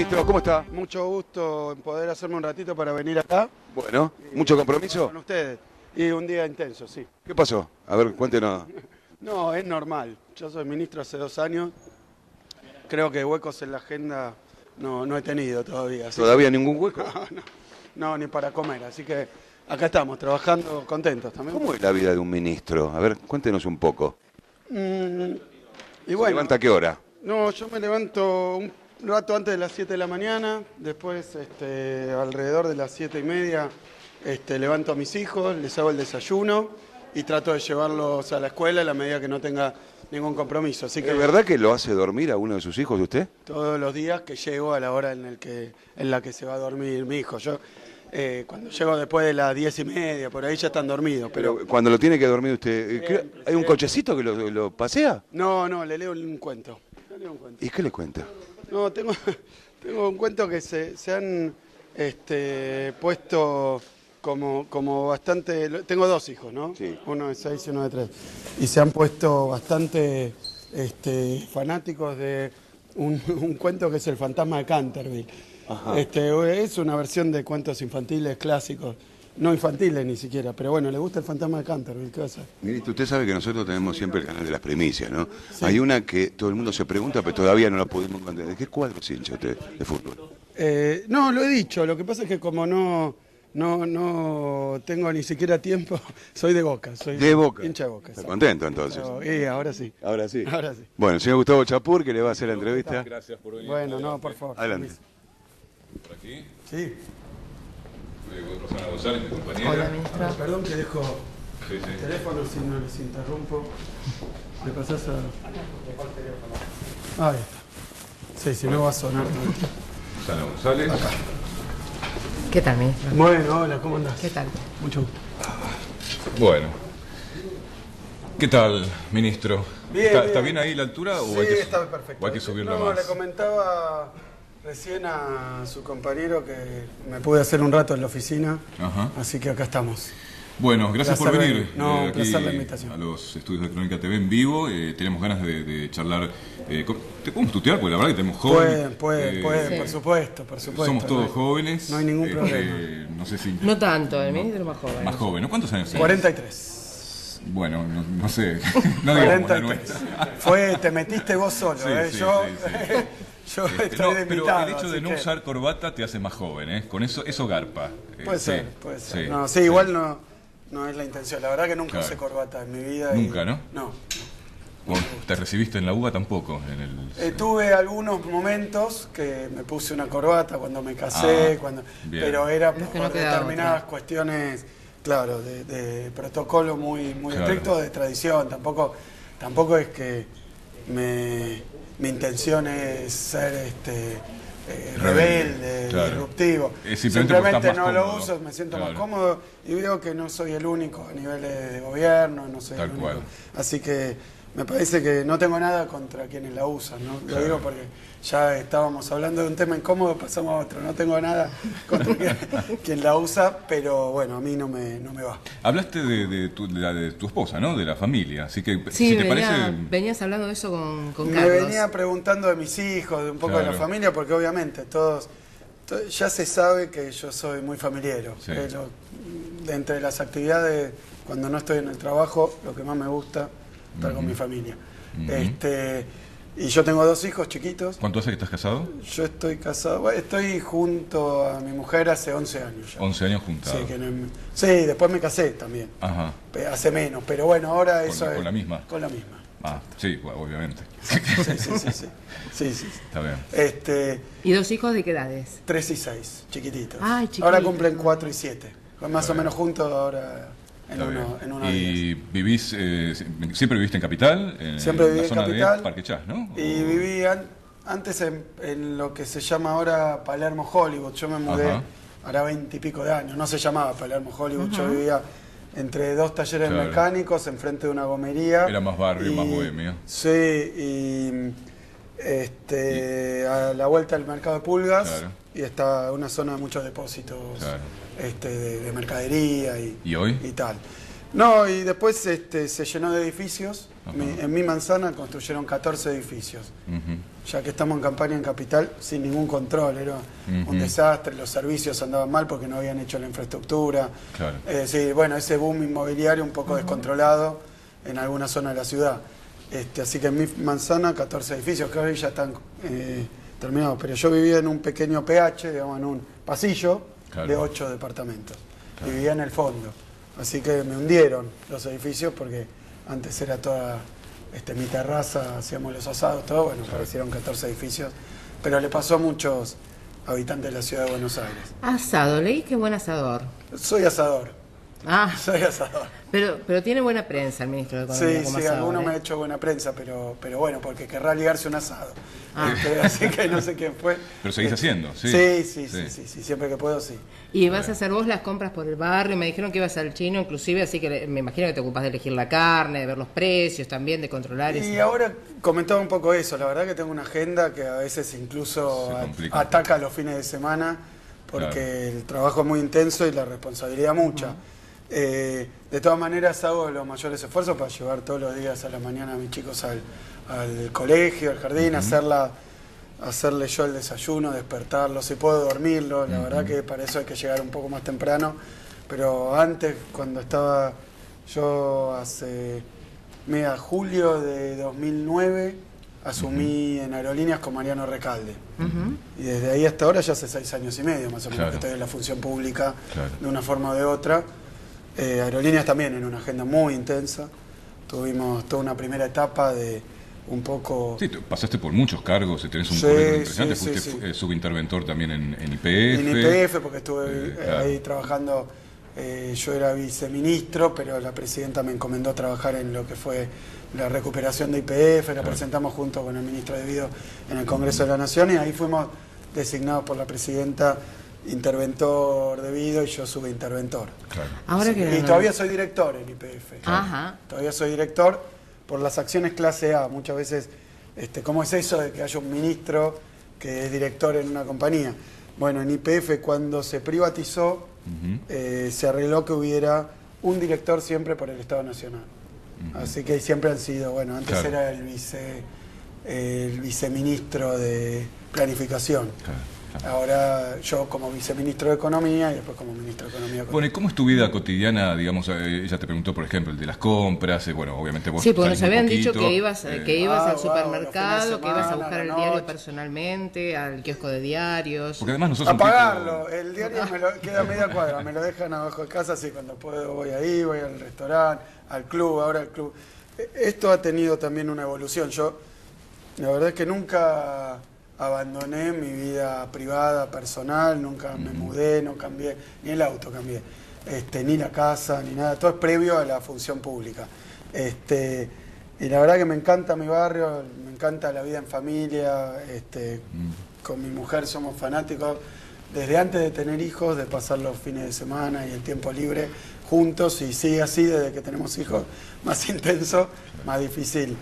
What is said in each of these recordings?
ministro, ¿cómo está? Mucho gusto en poder hacerme un ratito para venir acá. Bueno, ¿mucho compromiso? Con ustedes. Y un día intenso, sí. ¿Qué pasó? A ver, cuéntenos. No, es normal. Yo soy ministro hace 2 años. Creo que huecos en la agenda no he tenido todavía. ¿Todavía ningún hueco? No, ni para comer. Así que acá estamos, trabajando contentos también. ¿Cómo es la vida de un ministro? A ver, cuéntenos un poco. Y ¿Se bueno, levanta a qué hora? no, yo me levanto un rato antes de las 7 de la mañana, después alrededor de las 7:30 levanto a mis hijos, les hago el desayuno y trato de llevarlos a la escuela a la medida que no tenga ningún compromiso. Así que ¿Es verdad que lo hace dormir a uno de sus hijos usted? todos los días que llego a la hora en la que se va a dormir mi hijo. Yo cuando llego después de las 10:30, por ahí ya están dormidos. Pero Cuando lo tiene que dormir usted, Siempre, ¿hay un cochecito que lo pasea? no, le leo un cuento. ¿Y qué le cuenta? No, tengo un cuento que se han puesto como bastante. Tengo 2 hijos, ¿no? Sí. Uno de 6 y uno de 3. Y se han puesto bastante fanáticos de un cuento que es El fantasma de Canterville. Ajá. Es una versión de cuentos infantiles clásicos. No infantiles ni siquiera, pero bueno, le gusta El fantasma de Canterville, ¿qué va a hacer? Ministro, usted sabe que nosotros tenemos siempre el canal de las primicias, ¿no? Sí. Hay una que todo el mundo se pregunta, pero todavía no la pudimos entender. ¿De qué cuadro es hincha usted de fútbol? No, lo he dicho, lo que pasa es que como no tengo ni siquiera tiempo, soy de Boca, soy De Boca. hincha de Boca. ¿Está sí. contento entonces? Ahora sí. Ahora sí. Ahora sí. Bueno, señor Gustavo Chapur, que le va a hacer la entrevista. Gracias por venir. Bueno, no, por favor. Adelante. Por aquí. Sí. Rosana González, mi compañera. Hola, ministro. Perdón que dejo Sí, el sí. teléfono si no les interrumpo. ¿Me pasás a...? Ahí está. Sí, si no va a sonar. Rosana González. ¿Qué tal, ministro? Bueno, hola, ¿cómo andás? ¿Qué tal? Mucho gusto. Bueno. ¿Qué tal, ministro? Bien, ¿Está bien. bien ahí la altura o Sí, hay que, está perfecto. o hay que subirla No, más? le comentaba recién a su compañero que me pude hacer un rato en la oficina, Ajá. así que acá estamos. Bueno, gracias por Placer venir No, un aquí placer la invitación. a los estudios de Crónica TV en vivo. Tenemos ganas de charlar. ¿Te podemos tutear? Porque la verdad que tenemos jóvenes. Pueden, Sí. por supuesto. Somos todos no hay- jóvenes. no hay ningún problema. No sé si... No tanto, el ministro es más joven. Más joven, ¿no? ¿Cuántos años tienes? 43. Bueno, no sé. No digamos la 43. nuestra. Te metiste vos solo, Sí, ¿eh? sí, yo sí, yo No, estoy de pero invitado. el hecho de así no que usar corbata te hace más joven, ¿eh? Con eso garpa. Puede Sí, ser, puede ser. sí, No, sí, igual no es la intención. La verdad que nunca Claro. usé corbata en mi vida. Nunca, ¿no? No. Vos te recibiste en la UBA tampoco. Tuve algunos momentos que me puse una corbata cuando me casé, Ah, bien. pero era Es por que no quedaba determinadas otra. cuestiones, claro, de protocolo muy Claro. estricto, de tradición. Tampoco es que mi intención es ser rebelde, claro. disruptivo. Es simplemente porque estás no más lo cómodo. uso, me siento Claro. más cómodo y veo que no soy el único a nivel de gobierno, no soy Tal el único. cual. Así que me parece que no tengo nada contra quienes la usan, ¿no? Lo Claro. digo porque ya estábamos hablando de un tema incómodo, pasamos a otro. No tengo nada contra quien la usa, pero bueno, a mí no me va. Hablaste de tu esposa, ¿no? De la familia. Así que, Sí, si te parece. venías hablando de eso con Me Carlos. venía preguando de mis hijos, de un poco de la Claro. familia, porque obviamente ya se sabe que yo soy muy familiero. Sí. De entre las actividades, cuando no estoy en el trabajo, lo que más me gusta, estar con mi familia. Y yo tengo 2 hijos chiquitos. ¿Cuánto hace que estás casado? Yo estoy casado, bueno, estoy junto a mi mujer hace 11 años ya. 11 años juntados. Sí, sí, después me casé también, Ajá. hace menos, pero bueno, ahora ¿Con eso la- es... con la misma? Con la misma. Ah, sí, bueno, obviamente. Sí. Está bien. ¿Y 2 hijos de qué edades? 3 y 6, chiquititos. Ay, chiquitos. Ahora cumplen 4 y 7. Más Está o menos juntos ahora Está bien. en unos ¿Y días. vivís, siempre viviste en Capital? Siempre viví la en zona Capital. de Parque Chas, ¿no? Y viví antes en lo que se llama ahora Palermo Hollywood. Yo me mudé Ajá. hará 20 y pico de años. No se llamaba Palermo Hollywood. Yo vivía entre 2 talleres Claro. mecánicos, enfrente de una gomería. Era más barrio, más bohemio. Sí, y a la vuelta del mercado de Pulgas. Claro. Y está una zona de muchos depósitos Claro. de mercadería ¿Y hoy? y tal. No, y después se llenó de edificios. Ajá. En mi manzana construyeron 14 edificios. Ujú. ya que estamos en campaña en Capital, sin ningún control, era un desastre, los servicios andaban mal porque no habían hecho la infraestructura. Claro. Sí, bueno, ese boom inmobiliario un poco descontrolado en alguna zona de la ciudad. Así que en mi manzana, 14 edificios, que hoy ya están terminados, pero yo vivía en un pequeño PH, digamos, en un pasillo de 8 departamentos. Vivía en el fondo, así que me hundieron los edificios porque antes era toda mi terraza, hacíamos los asados, todo, bueno, parecieron 14 edificios, pero le pasó a muchos habitantes de la ciudad de Buenos Aires. Asado, leí que buen asador. Soy asador. Ah, Soy asador. pero tiene buena prensa el ministro de Economía Sí, como sí, asador, alguno me ha hecho buena prensa, pero bueno, porque querrá ligarse un asado. Así que no sé quién fue. Pero seguís haciendo, ¿sí? Sí, siempre que puedo, sí. Y vas a hacer vos las compras por el barrio, me dijeron que ibas al chino inclusive, así que me imagino que te ocupás de elegir la carne, de ver los precios también, de controlar eso. Y ahora comentaba un poco eso, la verdad que tengo una agenda que a veces incluso ataca los fines de semana, porque el trabajo es muy intenso y la responsabilidad mucha. De todas maneras hago los mayores esfuerzos para llevar todos los días a la mañana a mis chicos al colegio, al jardín, hacerle yo el desayuno, despertarlos, si puedo dormirlos, la verdad que para eso hay que llegar un poco más temprano, pero antes, cuando estaba yo julio de 2009, asumí en Aerolíneas con Mariano Recalde. Y desde ahí hasta ahora ya hace 6 años y medio más o menos que estoy en la función pública de una forma o de otra. Aerolíneas también en una agenda muy intensa. Tuvimos toda una primera etapa de un poco... Sí, pasaste por muchos cargos, tenés un currículum impresionante, fuiste subinterventor también en IPF. En IPF, porque estuve ahí trabajando, yo era viceministro, pero la presidenta me encomendó trabajar en lo que fue la recuperación de IPF, la presentamos junto con el ministro de Vido en el Congreso de la Nación, y ahí fuimos designados por la presidenta interventor debido y yo subinterventor. Ahora y todavía soy director en IPF. Todavía soy director por las acciones clase A. Muchas veces, ¿cómo es eso de que haya un ministro que es director en una compañía? Bueno, en IPF cuando se privatizó, se arregló que hubiera un director siempre por el Estado Nacional. Así que siempre han sido, bueno, antes era el viceministro de Planificación. Ahora yo como viceministro de Economía y después como ministro de Economía. Bueno, ¿y cómo es tu vida cotidiana? Digamos, ella te preguntó, por ejemplo, el de las compras, bueno, obviamente vos... Sí, porque nos habían dicho que ibas al supermercado, que ibas a buscar el diario personalmente, al kiosco de diarios. Porque además nosotros... A pagarlo, el diario queda a media cuadra, me lo dejan abajo de casa, así cuando puedo voy ahí, voy al restaurante, al club, ahora al club. Esto ha tenido también una evolución. Yo, la verdad es que nunca abandoné mi vida privada, personal, nunca me mudé, no cambié, ni el auto cambié, ni la casa, ni nada, todo es previo a la función pública. Y la verdad que me encanta mi barrio, me encanta la vida en familia, con mi mujer somos fanáticos, desde antes de tener hijos, de pasar los fines de semana y el tiempo libre juntos, y sigue así desde que tenemos hijos, más intenso, más difícil.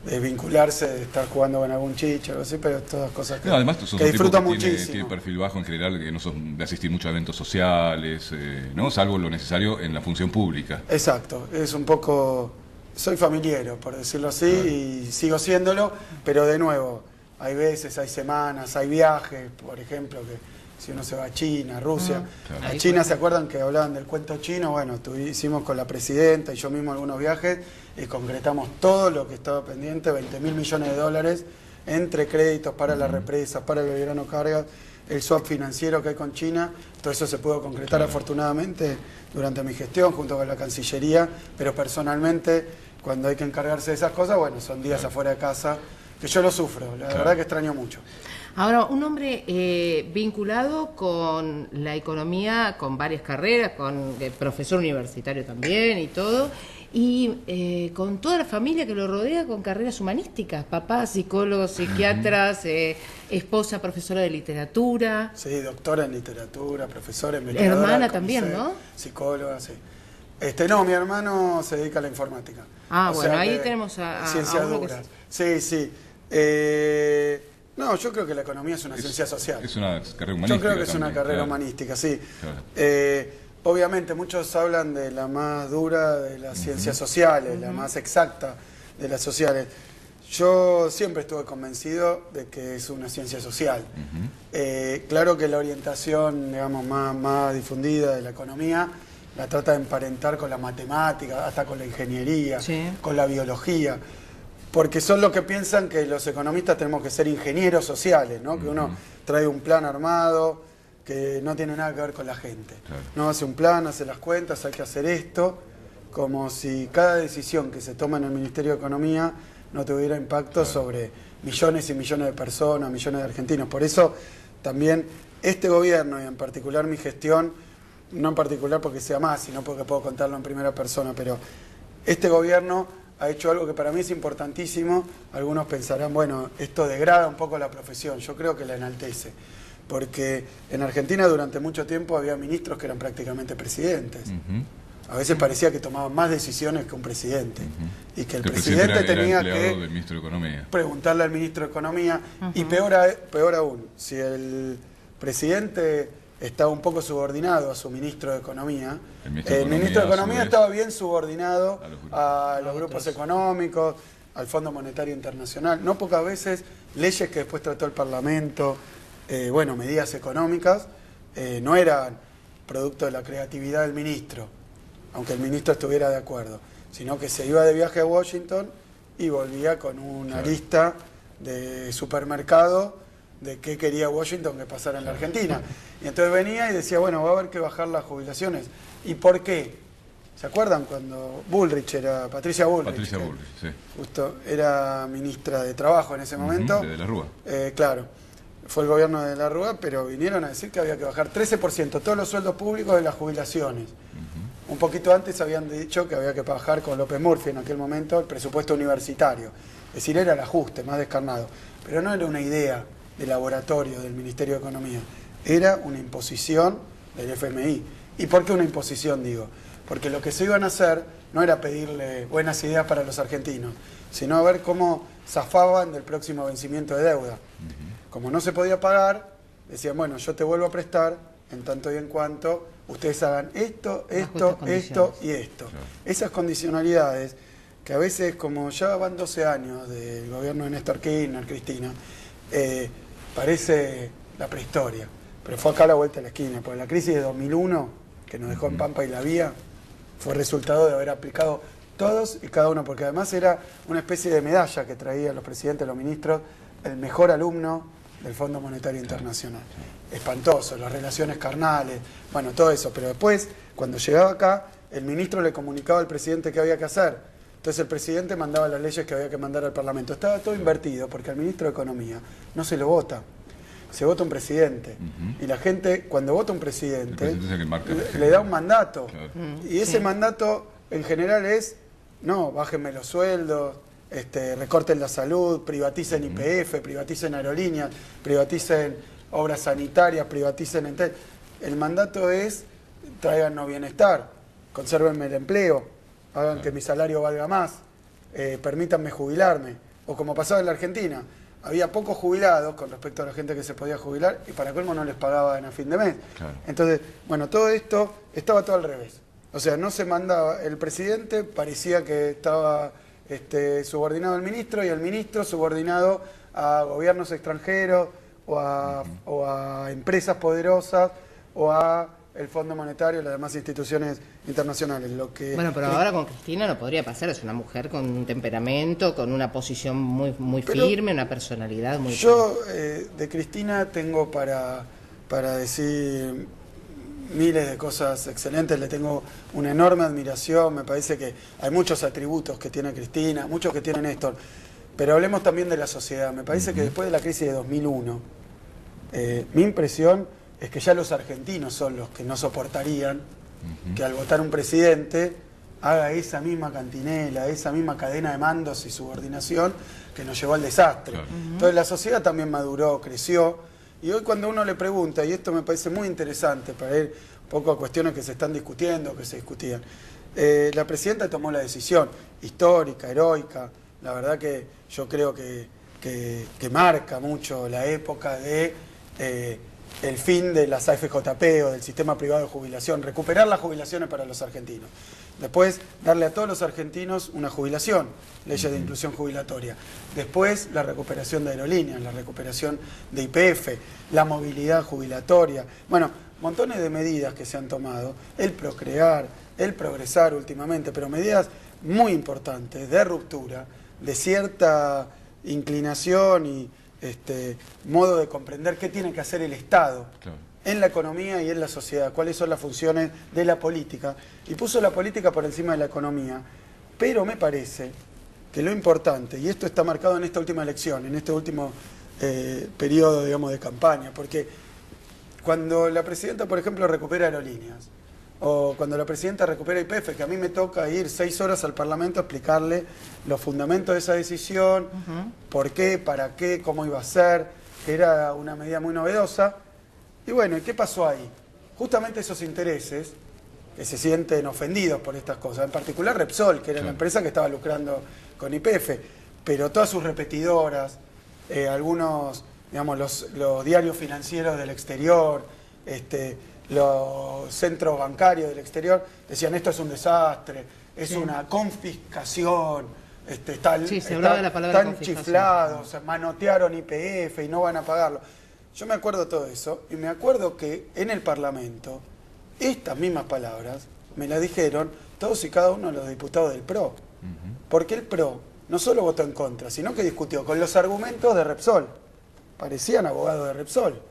De vincularse, de estar jugando con algún chicho, algo así, pero todas cosas que, además, tú sos que disfruto un tipo que muchísimo. Tiene perfil bajo en general, que no sos de asistir mucho a eventos sociales, ¿no? Salvo lo necesario en la función pública. Exacto, es un poco... Soy familiero, por decirlo así, y sigo siéndolo, pero de nuevo, hay veces, hay semanas, hay viajes, por ejemplo, que si uno se va a China, a Rusia. A China, ¿se acuerdan que hablaban del cuento chino? Bueno, hicimos con la presidenta y yo mismo algunos viajes y concretamos todo lo que estaba pendiente, 20.000 millones de dólares, entre créditos para las represas, para el Belgrano Cargas, el swap financiero que hay con China. Todo eso se pudo concretar afortunadamente durante mi gestión junto con la Cancillería, pero personalmente, cuando hay que encargarse de esas cosas, bueno, son días afuera de casa que yo lo sufro, la verdad que extraño mucho. Ahora, un hombre vinculado con la economía, con varias carreras, con profesor universitario también y todo, y con toda la familia que lo rodea con carreras humanísticas, papás, psicólogos, psiquiatras, esposa, profesora de literatura. Sí, doctora en literatura, profesora en literatura. Hermana también, ¿no? Psicóloga, sí. No, mi hermano se dedica a la informática. Bueno, ahí tenemos a ciencias uno duras. Sí. No, yo creo que la economía es una ciencia social. Es una carrera humanística. Yo creo que es una carrera humanística, sí. Obviamente muchos hablan de la más dura de las ciencias sociales, la más exacta de las sociales. Yo siempre estuve convencido de que es una ciencia social. Claro que la orientación, digamos, más difundida de la economía la trata de emparentar con la matemática, hasta con la ingeniería, con la biología, porque son los que piensan que los economistas tenemos que ser ingenieros sociales, ¿no? Que uno trae un plan armado que no tiene nada que ver con la gente. No hace un plan, hace las cuentas, hay que hacer esto, como si cada decisión que se toma en el Ministerio de Economía no tuviera impacto sobre millones y millones de personas, millones de argentinos. Por eso también este gobierno, y en particular mi gestión, no en particular porque sea más, sino porque puedo contarlo en primera persona, pero este gobierno ha hecho algo que para mí es importantísimo. Algunos pensarán, bueno, esto degrada un poco la profesión. Yo creo que la enaltece, porque en Argentina durante mucho tiempo había ministros que eran prácticamente presidentes. A veces parecía que tomaban más decisiones que un presidente, y que el presidente tenía que preguntarle al ministro de Economía, y peor aún, si el presidente estaba un poco subordinado a su ministro de Economía, el ministro de Economía estaba bien subordinado a los grupos económicos, al Fondo Monetario Internacional. No pocas veces leyes que después trató el Parlamento, medidas económicas, no eran producto de la creatividad del ministro, aunque el ministro estuviera de acuerdo, sino que se iba de viaje a Washington y volvía con una lista de supermercado de qué quería Washington que pasara en la Argentina. Y entonces venía y decía, bueno, va a haber que bajar las jubilaciones. ¿Y por qué? ¿Se acuerdan cuando Patricia Bullrich, sí. Justo era ministra de Trabajo en ese momento? De la Rúa. Claro, fue el gobierno de la Rúa, pero vinieron a decir que había que bajar 13% todos los sueldos públicos de las jubilaciones. Un poquito antes habían dicho que había que bajar con López Murphy en aquel momento el presupuesto universitario. Es decir, era el ajuste más descarnado. Pero no era una idea de laboratorio del Ministerio de Economía, era una imposición del FMI. ¿Y por qué una imposición, digo? Porque lo que se iban a hacer no era pedirle buenas ideas para los argentinos, sino a ver cómo zafaban del próximo vencimiento de deuda. Como no se podía pagar, decían, bueno, yo te vuelvo a prestar en tanto y en cuanto ustedes hagan esto y esto. Claro. Esas condicionalidades, que a veces, como ya van 12 años del gobierno de Néstor Kirchner, Cristina, parece la prehistoria, pero fue acá a la vuelta de la esquina, porque la crisis de 2001, que nos dejó en Pampa y la Vía, fue resultado de haber aplicado todos y cada uno, porque además era una especie de medalla que traían los presidentes, los ministros, el mejor alumno del Fondo Monetario Internacional. Espantoso, las relaciones carnales, bueno, todo eso, pero después, cuando llegaba acá, el ministro le comunicaba al presidente qué había que hacer. Entonces el presidente mandaba las leyes que había que mandar al Parlamento. Estaba todo invertido, porque al ministro de Economía no se lo vota, se vota un presidente. Y la gente, cuando vota un presidente, le da un mandato. Claro. Y ese mandato, en general, es, no, bájenme los sueldos, recorten la salud, privaticen YPF, privaticen aerolíneas, privaticen obras sanitarias, privaticen... El mandato es, tráiganos bienestar, consérvenme el empleo, hagan que mi salario valga más, permítanme jubilarme. O como pasaba en la Argentina, había pocos jubilados con respecto a la gente que se podía jubilar y para colmo no les pagaban a fin de mes. Claro. Entonces, bueno, todo esto estaba todo al revés. O sea, no se mandaba, el presidente parecía que estaba subordinado al ministro y el ministro subordinado a gobiernos extranjeros o a empresas poderosas o a el Fondo Monetario y las demás instituciones internacionales. Bueno, pero ahora con Cristina no podría pasar, es una mujer con un temperamento, con una posición muy firme, una personalidad muy... Yo de Cristina tengo para decir miles de cosas excelentes, le tengo una enorme admiración, me parece que hay muchos atributos que tiene Cristina, muchos que tiene Néstor, pero hablemos también de la sociedad. Me parece que después de la crisis de 2001, mi impresión es que ya los argentinos son los que no soportarían que al votar un presidente haga esa misma cantinela, esa misma cadena de mandos y subordinación que nos llevó al desastre. Claro. Entonces la sociedad también maduró, creció, y hoy cuando uno le pregunta, y esto me parece muy interesante para ir un poco a cuestiones que se están discutiendo, que se discutían, la presidenta tomó la decisión histórica, heroica, la verdad que yo creo que marca mucho la época de... el fin de las AFJP o del sistema privado de jubilación, recuperar las jubilaciones para los argentinos. Después, darle a todos los argentinos una jubilación, leyes de inclusión jubilatoria. Después, la recuperación de aerolíneas, la recuperación de YPF, la movilidad jubilatoria. Bueno, montones de medidas que se han tomado, el procrear, el progresar últimamente, pero medidas muy importantes de ruptura, de cierta inclinación y modo de comprender qué tiene que hacer el Estado en la economía y en la sociedad, cuáles son las funciones de la política, y puso la política por encima de la economía. Pero me parece que lo importante, y esto está marcado en esta última elección, en este último periodo, digamos, de campaña, porque cuando la presidenta, por ejemplo, recupera aerolíneas, o cuando la presidenta recupera YPF, que a mí me toca ir 6 horas al Parlamento a explicarle los fundamentos de esa decisión, por qué, para qué, cómo iba a ser, que era una medida muy novedosa. Y bueno, ¿y qué pasó ahí? Justamente esos intereses que se sienten ofendidos por estas cosas, en particular Repsol, que era la empresa que estaba lucrando con YPF, pero todas sus repetidoras, algunos, digamos, los diarios financieros del exterior, los centros bancarios del exterior, decían esto es un desastre, es una confiscación, están chiflados, manotearon YPF y no van a pagarlo. Yo me acuerdo todo eso, y me acuerdo que en el Parlamento, estas mismas palabras me las dijeron todos y cada uno de los diputados del PRO. Porque el PRO no solo votó en contra, sino que discutió con los argumentos de Repsol. Parecían abogados de Repsol.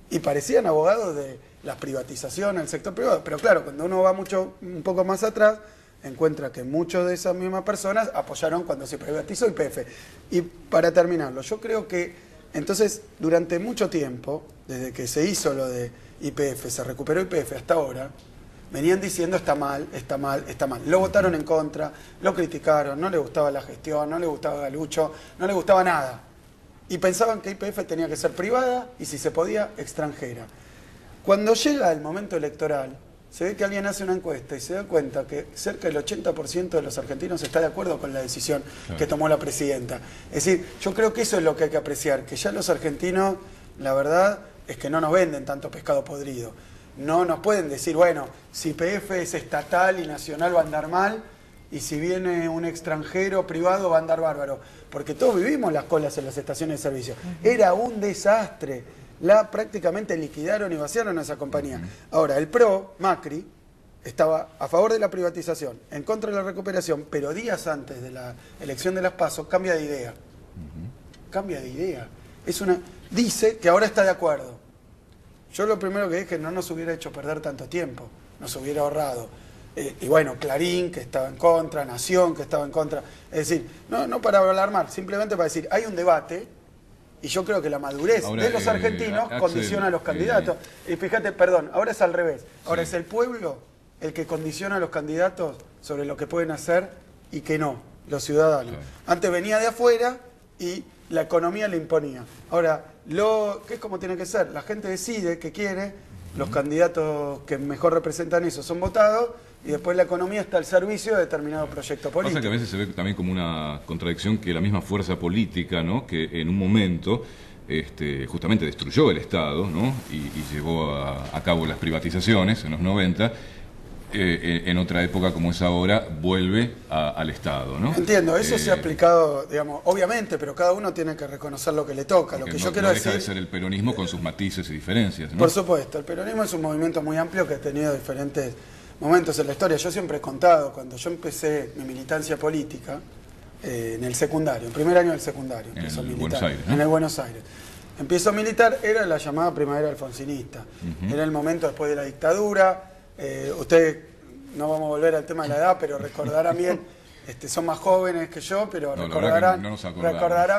Y parecían abogados de las privatizaciones del sector privado. Pero claro, cuando uno va un poco más atrás, encuentra que muchas de esas mismas personas apoyaron cuando se privatizó YPF. Y para terminarlo, yo creo que entonces, durante mucho tiempo, desde que se hizo lo de YPF, se recuperó YPF hasta ahora, venían diciendo está mal, está mal, está mal. Lo votaron en contra, lo criticaron, no le gustaba la gestión, no le gustaba Galucho, no le gustaba nada. Y pensaban que YPF tenía que ser privada y, si se podía, extranjera. Cuando llega el momento electoral, se ve que alguien hace una encuesta y se da cuenta que cerca del 80% de los argentinos está de acuerdo con la decisión que tomó la presidenta. Es decir, yo creo que eso es lo que hay que apreciar, que ya los argentinos, la verdad, es que no nos venden tanto pescado podrido. No nos pueden decir, bueno, si YPF es estatal y nacional va a andar mal, y si viene un extranjero privado va a andar bárbaro. Porque todos vivimos las colas en las estaciones de servicio. Era un desastre. Prácticamente liquidaron y vaciaron a esa compañía. Ahora, el PRO, Macri, estaba a favor de la privatización, en contra de la recuperación, pero días antes de la elección de las PASO cambia de idea. Cambia de idea. Dice que ahora está de acuerdo. Yo lo primero que dije, no nos hubiera hecho perder tanto tiempo, nos hubiera ahorrado. Y bueno, Clarín, que estaba en contra, Nación, que estaba en contra. Es decir, no para alarmar, simplemente para decir, hay un debate. Y yo creo que la madurez de los argentinos condiciona a los candidatos. Y fíjate, perdón, ahora es al revés. Ahora es el pueblo el que condiciona a los candidatos sobre lo que pueden hacer y que no, los ciudadanos. Antes venía de afuera y la economía le imponía. Ahora, ¿qué es como tiene que ser? La gente decide qué quiere, los candidatos que mejor representan eso son votados, y después la economía está al servicio de determinado proyecto político. Pasa que a veces se ve también como una contradicción que la misma fuerza política, ¿no?, que en un momento justamente destruyó el Estado, ¿no?, y llevó a cabo las privatizaciones en los 90, en otra época como es ahora, vuelve al Estado, ¿no? Entiendo, eso se ha aplicado, digamos, obviamente, pero cada uno tiene que reconocer lo que le toca. Lo que yo quiero decir, deja de ser el peronismo con sus matices y diferencias, ¿no? Por supuesto, el peronismo es un movimiento muy amplio que ha tenido diferentes momentos en la historia. Yo siempre he contado, cuando yo empecé mi militancia política, en el secundario, en primer año del secundario, empiezo a militar, Buenos Aires, ¿no? En el Buenos Aires. Empiezo a militar, era la llamada primavera alfonsinista. Era el momento después de la dictadura. Ustedes, no vamos a volver al tema de la edad, pero recordarán bien, son más jóvenes que yo, pero recordarán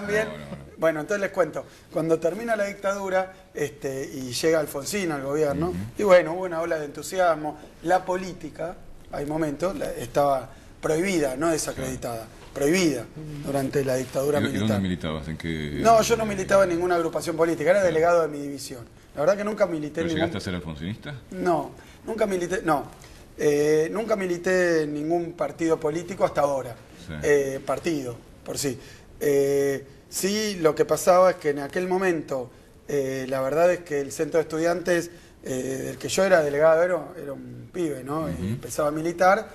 bien. No. Bueno, entonces les cuento, cuando termina la dictadura y llega Alfonsín al gobierno, y bueno, hubo una ola de entusiasmo. La política, hay momentos, estaba prohibida, no desacreditada, prohibida durante la dictadura militar. ¿Y dónde militabas? ¿En qué? No, yo no militaba en ninguna agrupación política, era delegado de mi división. La verdad que nunca milité en ningún... ¿Llegaste a ser alfonsinista? No, nunca milité, nunca milité en ningún partido político hasta ahora. Sí. Partido, por sí. Sí, lo que pasaba es que en aquel momento, la verdad es que el centro de estudiantes del que yo era delegado era un pibe, ¿no? Y empezaba a militar,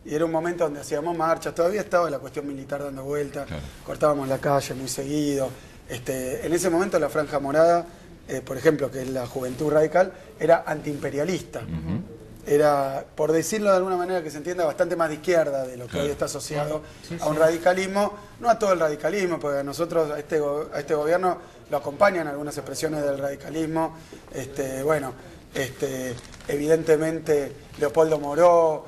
y era un momento donde hacíamos marchas, todavía estaba la cuestión militar dando vueltas, cortábamos la calle muy seguido. En ese momento la Franja Morada, por ejemplo, que es la Juventud Radical, era antiimperialista. Era, por decirlo de alguna manera que se entienda, bastante más de izquierda de lo que hoy está asociado a un radicalismo, no a todo el radicalismo, porque a nosotros, a este gobierno, lo acompañan algunas expresiones del radicalismo. Evidentemente Leopoldo Moró,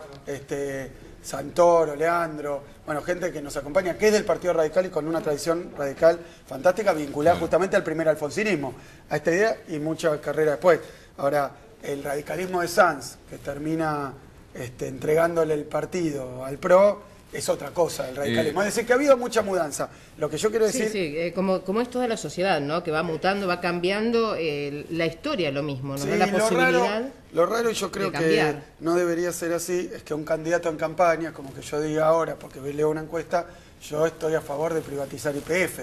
Santoro, Leandro, bueno, gente que nos acompaña, que es del Partido Radical y con una tradición radical fantástica, vinculada justamente al primer alfonsinismo, a esta idea y mucha carrera después. Ahora, el radicalismo de Sanz, que termina entregándole el partido al PRO, es otra cosa, el radicalismo. Es decir, que ha habido mucha mudanza. Lo que yo quiero decir... Sí, como es toda la sociedad, ¿no? Que va mutando, va cambiando, la historia lo mismo, ¿no? Sí, la posibilidad lo raro, y yo creo que no debería ser así, es que un candidato en campaña, como que yo diga ahora, porque leo una encuesta, yo estoy a favor de privatizar YPF,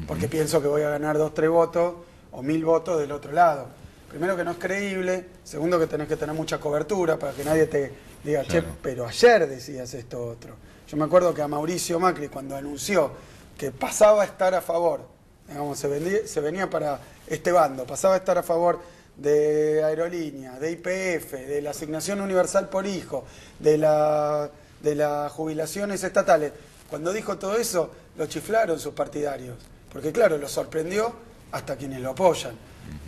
porque pienso que voy a ganar 2, 3 votos o 1000 votos del otro lado. Primero, que no es creíble. Segundo, que tenés que tener mucha cobertura para que nadie te diga, che, pero ayer decías esto otro. Yo me acuerdo que a Mauricio Macri, cuando anunció que pasaba a estar a favor, digamos, se venía para este bando, pasaba a estar a favor de aerolíneas, de YPF, de la asignación universal por hijo, de las jubilaciones estatales. Cuando dijo todo eso, lo chiflaron sus partidarios, porque claro, lo sorprendió hasta quienes lo apoyan.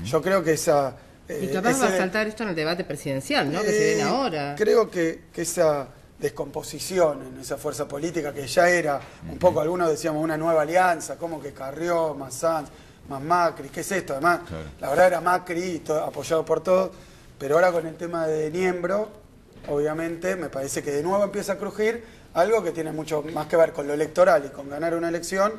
Yo creo que esa... y capaz va a saltar esto en el debate presidencial, ¿no? Que se viene ahora. Creo que esa descomposición en esa fuerza política, que ya era un poco, algunos decíamos, una nueva alianza, como que Carrió, más Sanz, más Macri, ¿qué es esto? Además, la verdad era Macri, apoyado por todos, pero ahora con el tema de Niembro, obviamente, me parece que de nuevo empieza a crujir algo que tiene mucho más que ver con lo electoral y con ganar una elección,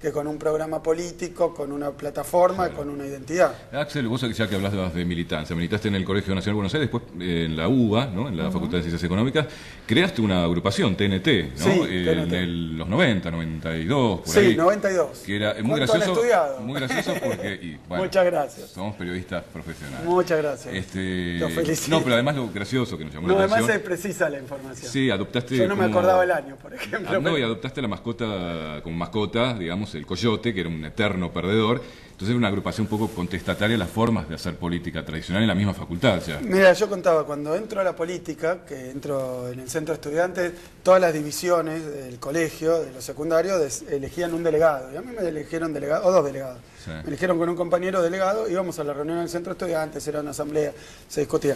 que con un programa político, con una plataforma, con una identidad. Axel, vos ya que hablabas de militancia, militaste en el Colegio Nacional de Buenos Aires, después en la UBA, ¿no? En la Facultad de Ciencias Económicas, creaste una agrupación, TNT, ¿no? Sí, en los 90, 92, por ahí. Sí, 92. Que era muy gracioso, muy gracioso porque... Y, bueno, muchas gracias. Somos periodistas profesionales. Muchas gracias. Lo felicito. No, pero además lo gracioso que nos llamó la atención... además es precisa la información. Sí, adoptaste... Yo no me acordaba el año, por ejemplo. No, y adoptaste la mascota, como mascota, digamos, el coyote, que era un eterno perdedor. Entonces era una agrupación un poco contestataria a las formas de hacer política tradicional en la misma facultad ya. Mira, yo contaba, cuando entro a la política, que entro en el centro de estudiantes, todas las divisiones del colegio, de los secundarios, elegían un delegado. Y a mí me eligieron delegado, o 2 delegados. Sí. Me eligieron con un compañero delegado, íbamos a la reunión del centro de estudiantes, era una asamblea, se discutía.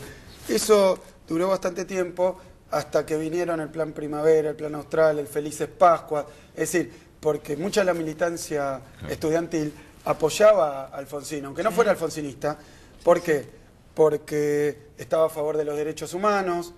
Eso duró bastante tiempo, hasta que vinieron el Plan Primavera, el Plan Austral, el Felices Pascuas. Es decir, porque mucha de la militancia estudiantil apoyaba a Alfonsín, aunque no fuera alfonsinista. ¿Por qué? Porque estaba a favor de los derechos humanos,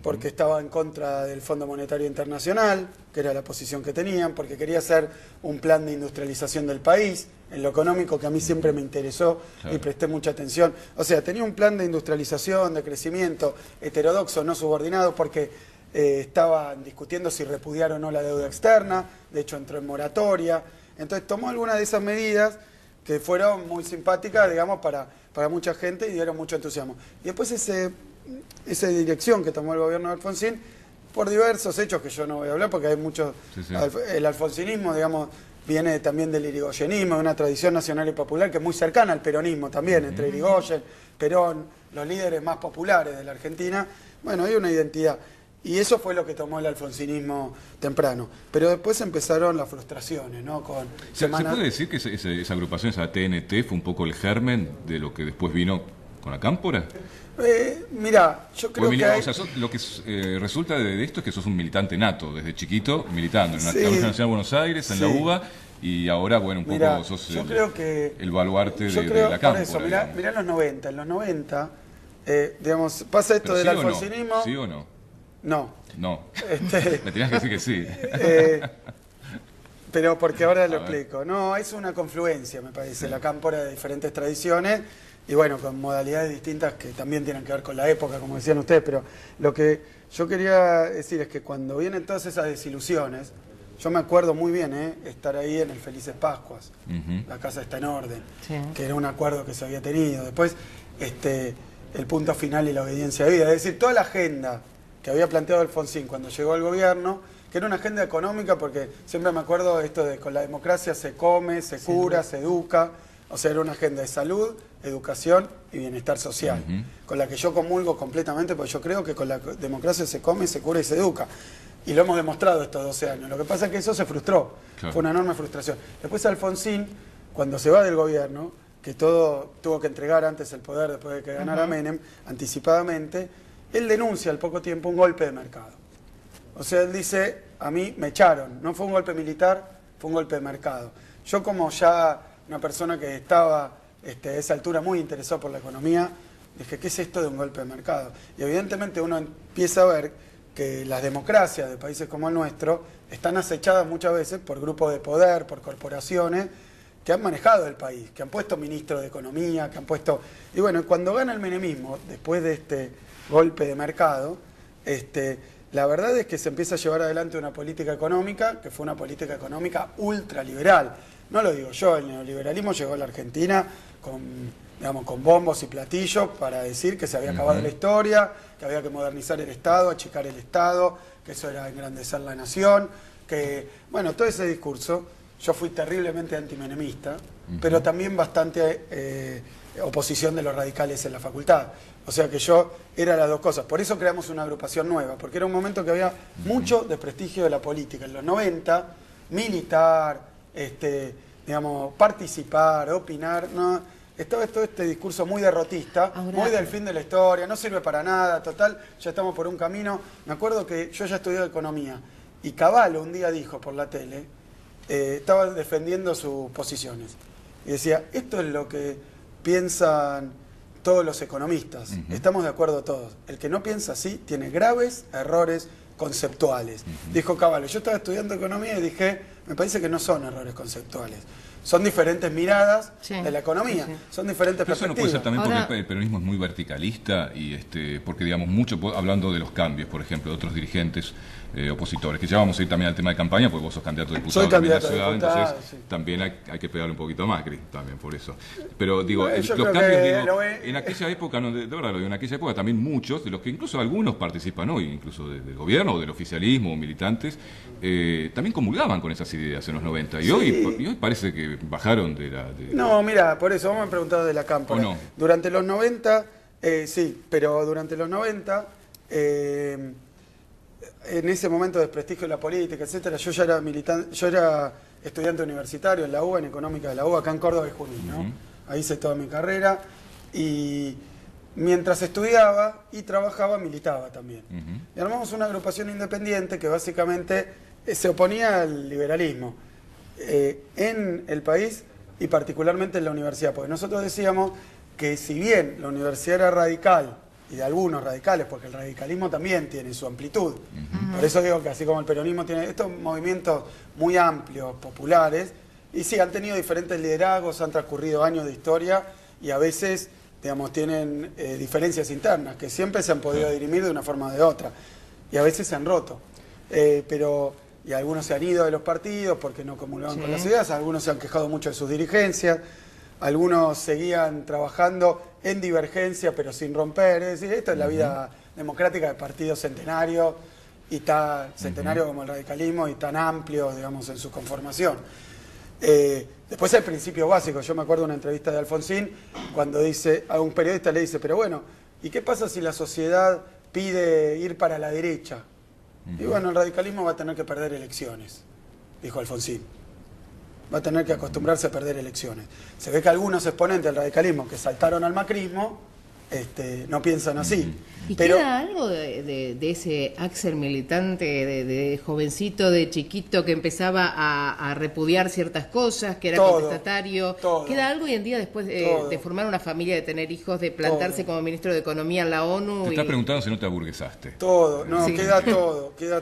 porque estaba en contra del Fondo Monetario Internacional, que era la posición que tenían, porque quería hacer un plan de industrialización del país, en lo económico, que a mí siempre me interesó y presté mucha atención. O sea, tenía un plan de industrialización, de crecimiento, heterodoxo, no subordinado, porque estaban discutiendo si repudiar o no la deuda externa, de hecho entró en moratoria. Entonces tomó algunas de esas medidas que fueron muy simpáticas, digamos, para mucha gente y dieron mucho entusiasmo. Y después esa dirección que tomó el gobierno de Alfonsín, por diversos hechos que yo no voy a hablar, porque hay muchos... El alfonsinismo, digamos, viene también del irigoyenismo, de una tradición nacional y popular que es muy cercana al peronismo también, entre Irigoyen, Perón, los líderes más populares de la Argentina. Bueno, hay una identidad. Y eso fue lo que tomó el alfonsinismo temprano. Pero después empezaron las frustraciones, ¿no? ¿Se puede decir que esa agrupación, esa TNT, fue un poco el germen de lo que después vino con la Cámpora? Mira, yo creo que hay... O sea, lo que resulta de esto es que sos un militante nato, desde chiquito, militando en la Colegio Nacional de Buenos Aires, en la UBA, y ahora, bueno, un poco sos el baluarte de la Cámpora. Por eso, mirá los 90. En los 90, digamos, pasa esto del alfonsinismo... ¿Sí o no? No. No. Me tenías que decir que sí. Pero porque ahora lo explico. No, es una confluencia, me parece, la Cámpora de diferentes tradiciones y bueno, con modalidades distintas que también tienen que ver con la época, como decían ustedes, pero lo que yo quería decir es que cuando vienen todas esas desilusiones, yo me acuerdo muy bien estar ahí en el Felices Pascuas, la casa está en orden, que era un acuerdo que se había tenido. Después, el punto final y la obediencia de vida, es decir, toda la agenda que había planteado Alfonsín cuando llegó al gobierno, que era una agenda económica, porque siempre me acuerdo esto de con la democracia se come, se cura, se educa, o sea, era una agenda de salud, educación y bienestar social, con la que yo comulgo completamente, porque yo creo que con la democracia se come, se cura y se educa. Y lo hemos demostrado estos 12 años. Lo que pasa es que eso se frustró, fue una enorme frustración. Después Alfonsín, cuando se va del gobierno, que todo tuvo que entregar antes el poder después de que ganara Menem, anticipadamente, él denuncia al poco tiempo un golpe de mercado. O sea, él dice, a mí me echaron, no fue un golpe militar, fue un golpe de mercado. Yo como ya una persona que estaba a esa altura muy interesado por la economía, dije, ¿qué es esto de un golpe de mercado? Y evidentemente uno empieza a ver que las democracias de países como el nuestro están acechadas muchas veces por grupos de poder, por corporaciones que han manejado el país, que han puesto ministros de economía, que han puesto... Y bueno, cuando gana el menemismo, después de este golpe de mercado, la verdad es que se empieza a llevar adelante una política económica, que fue una política económica ultraliberal. No lo digo yo, el neoliberalismo llegó a la Argentina con bombos y platillos para decir que se había acabado la historia, que había que modernizar el Estado, achicar el Estado, que eso era engrandecer la nación, que, bueno, todo ese discurso, yo fui terriblemente antimenemista, pero también bastante oposición de los radicales en la facultad. O sea que yo era las dos cosas. Por eso creamos una agrupación nueva, porque era un momento que había mucho desprestigio de la política. En los 90, militar, participar, opinar, ¿no? Estaba todo este discurso muy derrotista, muy del fin de la historia, no sirve para nada, total, ya estamos por un camino. Me acuerdo que yo ya estudié economía y Cavallo un día dijo por la tele, estaba defendiendo sus posiciones y decía, esto es lo que piensan todos los economistas, estamos de acuerdo todos. El que no piensa así tiene graves errores conceptuales. Dijo Cavallo, yo estaba estudiando economía y dije, me parece que no son errores conceptuales. Son diferentes miradas de la economía, son diferentes perspectivas. Eso no puede ser también porque el peronismo es muy verticalista y porque digamos mucho, hablando de los cambios, por ejemplo, de otros dirigentes opositores, que ya vamos a ir también al tema de campaña, porque vos sos candidato a diputado también en la ciudad, entonces también hay que pegarle un poquito a Macri, también por eso. Pero digo, los cambios, en aquella época, no, de verdad lo digo, en aquella época también muchos, de los que incluso algunos participan hoy, incluso del gobierno o del oficialismo o militantes, también comulgaban con esas ideas en los 90 y hoy parece que bajaron de la... No, mira, por eso vos me han preguntado de la Cámpora. No. Durante los 90, sí, pero durante los 90, en ese momento de desprestigio de la política, etcétera, yo ya era militante, yo era estudiante universitario en la UBA, en Económica de la UBA, acá en Córdoba y Junín, ¿no? Ahí hice toda mi carrera y mientras estudiaba y trabajaba, militaba también. Y armamos una agrupación independiente que básicamente se oponía al liberalismo en el país y particularmente en la universidad, porque nosotros decíamos que si bien la universidad era radical, y de algunos radicales, porque el radicalismo también tiene su amplitud, por eso digo que así como el peronismo tiene estos movimientos muy amplios, populares, y sí, han tenido diferentes liderazgos, han transcurrido años de historia, y a veces, digamos, tienen diferencias internas, que siempre se han podido dirimir de una forma o de otra, y a veces se han roto, y algunos se han ido de los partidos porque no comulgaban con las ideas, algunos se han quejado mucho de sus dirigencias, algunos seguían trabajando en divergencia pero sin romper. Es decir, esta es la vida democrática de partidos centenarios y tan centenario como el radicalismo y tan amplios, digamos, en su conformación. Después hay principios básicos. Yo me acuerdo de una entrevista de Alfonsín cuando dice, a un periodista le dice, pero bueno, ¿y qué pasa si la sociedad pide ir para la derecha? Y bueno, el radicalismo va a tener que perder elecciones, dijo Alfonsín. Va a tener que acostumbrarse a perder elecciones. Se ve que algunos exponentes del radicalismo que saltaron al macrismo no piensan así. ¿Y queda algo de ese Axel militante, de jovencito, de chiquito, que empezaba a repudiar ciertas cosas, que era contestatario? ¿Queda algo hoy en día después de formar una familia, de tener hijos, de plantarse como ministro de Economía en la ONU? Te estás preguntando si no te aburguesaste. Queda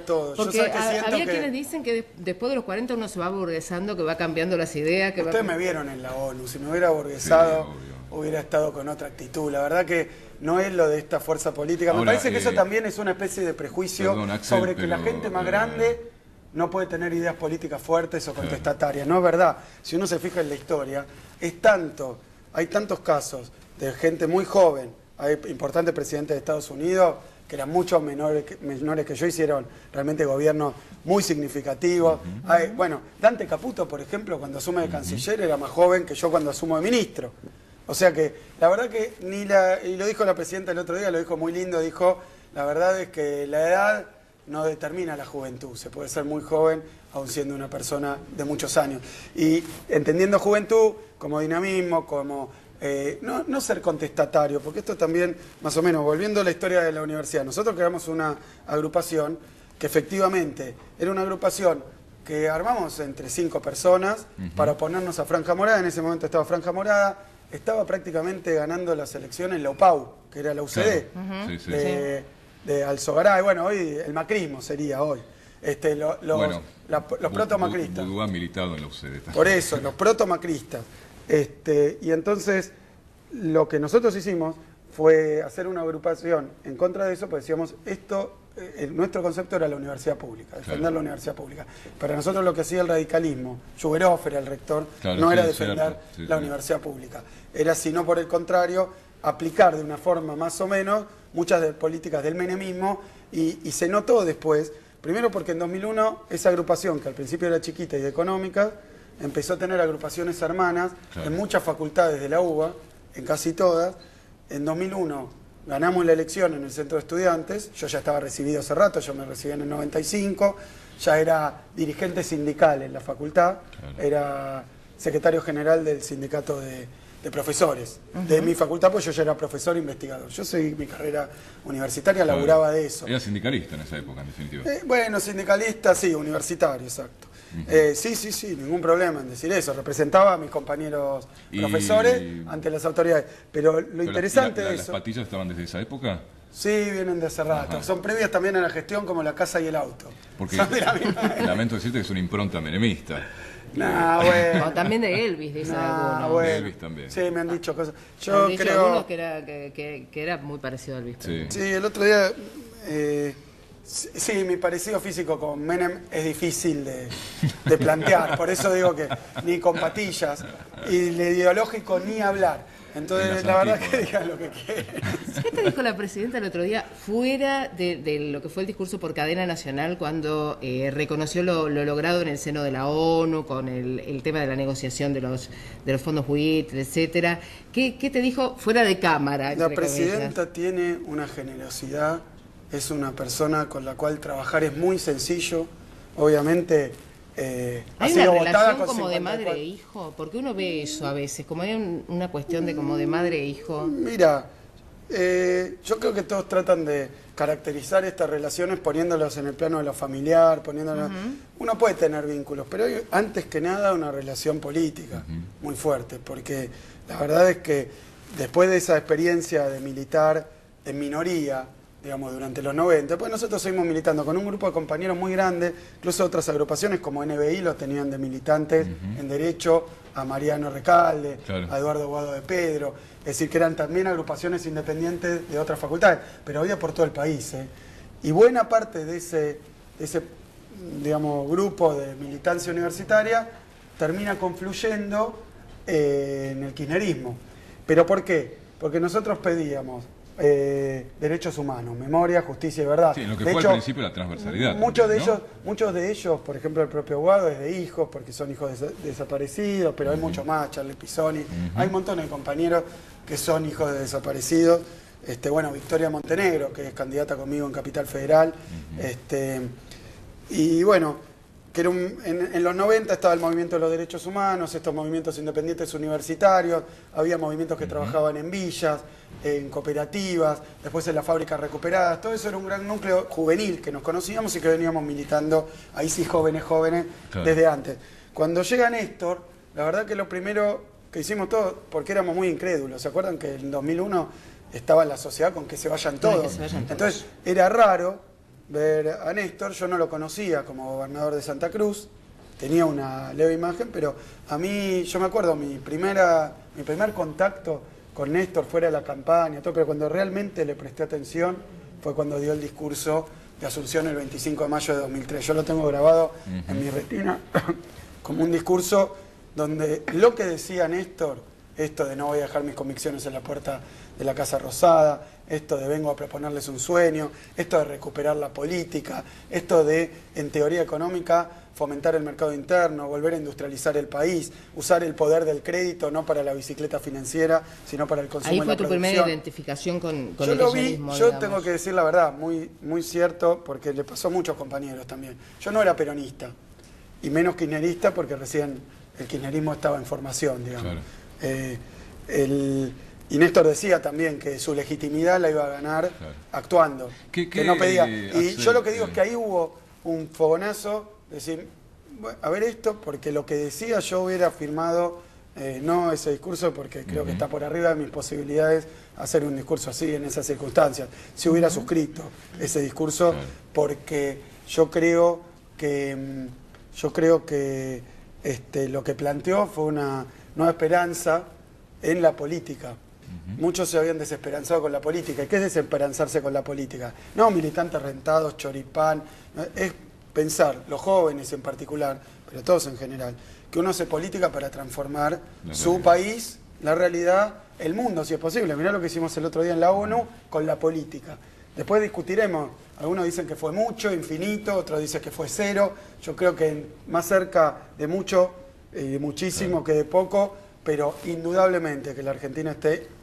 todo. Porque había quienes dicen que después de los 40 uno se va aburguesando, que va cambiando las ideas. Ustedes me vieron en la ONU, si me hubiera aburguesado, hubiera estado con otra actitud. La verdad que no es lo de esta fuerza política. Me parece que eso también es una especie de prejuicio sobre que la gente más grande no puede tener ideas políticas fuertes o contestatarias. No es verdad. Si uno se fija en la historia, hay tantos casos de gente muy joven. Hay importantes presidentes de Estados Unidos que eran muchos menores que yo, hicieron realmente gobiernos muy significativos. Bueno, Dante Caputo, por ejemplo, cuando asume de canciller era más joven que yo cuando asumo de ministro. O sea que la verdad que y lo dijo la presidenta el otro día, lo dijo muy lindo, dijo, la verdad es que la edad no determina la juventud, se puede ser muy joven aun siendo una persona de muchos años. Y entendiendo juventud como dinamismo, como no ser contestatario, porque esto también, más o menos, volviendo a la historia de la universidad, nosotros creamos una agrupación que efectivamente era una agrupación que armamos entre 5 personas para oponernos a Franja Morada. En ese momento estaba Franja Morada, estaba prácticamente ganando las elecciones la UPAU, que era la UCD, Claro. de Alzogaray. Bueno, hoy el macrismo sería hoy. Los protomacristas. Budú ha militado en la UCD. Por eso, los protomacristas. Y entonces, lo que nosotros hicimos fue hacer una agrupación en contra de eso, pues decíamos, nuestro concepto era la universidad pública, defender la universidad pública. Para nosotros lo que hacía el radicalismo, Schuberoff era el rector, no era defender la universidad pública, era, sino por el contrario, aplicar de una forma más o menos muchas de políticas del menemismo, y se notó después, primero porque en 2001 esa agrupación, que al principio era chiquita y económica, empezó a tener agrupaciones hermanas en muchas facultades de la UBA, en casi todas. En 2001 ganamos la elección en el centro de estudiantes, yo ya estaba recibido hace rato, yo me recibí en el 95, ya era dirigente sindical en la facultad, era secretario general del sindicato de profesores de mi facultad, pues yo ya era profesor investigador. Yo seguí mi carrera universitaria, laburaba de eso. Era sindicalista en esa época, en definitiva. Bueno, sindicalista, sí, universitario, exacto. Sí, ningún problema en decir eso. Representaba a mis compañeros profesores ante las autoridades. Pero lo interesante de eso... ¿Las patillas estaban desde esa época? Sí, vienen de hace rato. Son previas también a la gestión, como la casa y el auto. Porque lamento decirte que es una impronta menemista. Bueno. O también de Elvis, dicen algunos. Bueno. De Elvis también. Sí, me han dicho cosas. Yo creo... algunos que era muy parecido a Elvis. Sí, el otro día... sí, mi parecido físico con Menem es difícil de plantear. Por eso digo que ni con patillas. Y el ideológico ni hablar. Entonces, la verdad que digan lo que quieren. ¿Qué te dijo la presidenta el otro día, fuera de lo que fue el discurso por cadena nacional, cuando reconoció lo logrado en el seno de la ONU, con el tema de la negociación de los fondos buitre, etcétera? ¿Qué te dijo fuera de cámara? La presidenta tiene una generosidad, es una persona con la cual trabajar es muy sencillo, obviamente... ¿Hay una relación como de madre e hijo? Porque uno ve eso a veces, como hay una cuestión de como de madre e hijo. Mira, yo creo que todos tratan de caracterizar estas relaciones poniéndolas en el plano de lo familiar, poniéndolas... Uno puede tener vínculos, pero hay antes que nada una relación política muy fuerte, porque la verdad es que después de esa experiencia de militar en minoría, digamos, durante los 90, pues nosotros seguimos militando con un grupo de compañeros muy grande, incluso otras agrupaciones como NBI los tenían de militantes en Derecho, a Mariano Recalde, a Eduardo Guado de Pedro, es decir, que eran también agrupaciones independientes de otras facultades, pero había por todo el país, y buena parte de ese digamos, grupo de militancia universitaria termina confluyendo en el kirchnerismo. ¿Pero por qué? Porque nosotros pedíamos derechos humanos, memoria, justicia y verdad. Sí, en lo que de fue hecho, al principio la transversalidad. Muchos también, de ellos, por ejemplo, el propio Guado es de hijos, porque son hijos desaparecidos, pero hay mucho más, Charles Pisoni, hay un montón de compañeros que son hijos de desaparecidos. Bueno, Victoria Montenegro, que es candidata conmigo en Capital Federal. Y bueno, que era en los 90 estaba el movimiento de los derechos humanos, estos movimientos independientes universitarios, había movimientos que trabajaban en villas, en cooperativas, después en las fábricas recuperadas, todo eso era un gran núcleo juvenil que nos conocíamos y que veníamos militando, ahí sí jóvenes, desde antes. Cuando llega Néstor, la verdad que lo primero que hicimos todos, porque éramos muy incrédulos, ¿se acuerdan que en 2001 estaba en la sociedad con que se vayan todos? Entonces era raro ver a Néstor, yo no lo conocía como gobernador de Santa Cruz, tenía una leve imagen, pero a mí, yo me acuerdo, mi primer contacto con Néstor fuera de la campaña, todo, pero cuando realmente le presté atención fue cuando dio el discurso de Asunción el 25 de mayo de 2003. Yo lo tengo grabado en mi retina como un discurso donde lo que decía Néstor esto de no voy a dejar mis convicciones en la puerta de la Casa Rosada, esto de vengo a proponerles un sueño, esto de recuperar la política, esto de, en teoría económica, fomentar el mercado interno, volver a industrializar el país, usar el poder del crédito no para la bicicleta financiera, sino para el consumo y la producción. Ahí fue tu primera identificación con el kirchnerismo. Yo tengo que decir la verdad, muy cierto, porque le pasó a muchos compañeros también. Yo no era peronista, y menos kirchnerista porque recién el kirchnerismo estaba en formación, digamos. Claro. Y Néstor decía también que su legitimidad la iba a ganar actuando, que no pedía. Y yo lo que digo es que ahí hubo un fogonazo, decir, bueno, a ver esto, porque lo que decía yo hubiera firmado no ese discurso, porque creo que está por arriba de mis posibilidades hacer un discurso así en esas circunstancias. Si hubiera suscrito ese discurso, porque yo creo que lo que planteó fue una nueva esperanza en la política. Muchos se habían desesperanzado con la política. ¿Y qué es desesperanzarse con la política? No militantes rentados, choripán. Es pensar, los jóvenes en particular, pero todos en general, que uno hace política para transformar su país, la realidad, el mundo, si es posible. Mirá lo que hicimos el otro día en la ONU con la política. Después discutiremos. Algunos dicen que fue mucho, infinito, otros dicen que fue cero. Yo creo que más cerca de mucho, muchísimo que de poco, pero indudablemente que la Argentina esté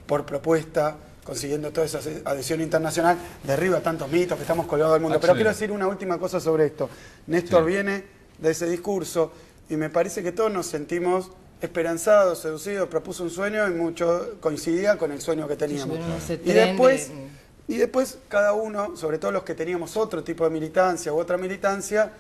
por propuesta, consiguiendo toda esa adhesión internacional, derriba tantos mitos que estamos colgados del mundo. Pero quiero decir una última cosa sobre esto. Néstor viene de ese discurso y me parece que todos nos sentimos esperanzados, seducidos, propuso un sueño y mucho coincidía con el sueño que teníamos. Y después cada uno, sobre todo los que teníamos otro tipo de militancia u otra militancia,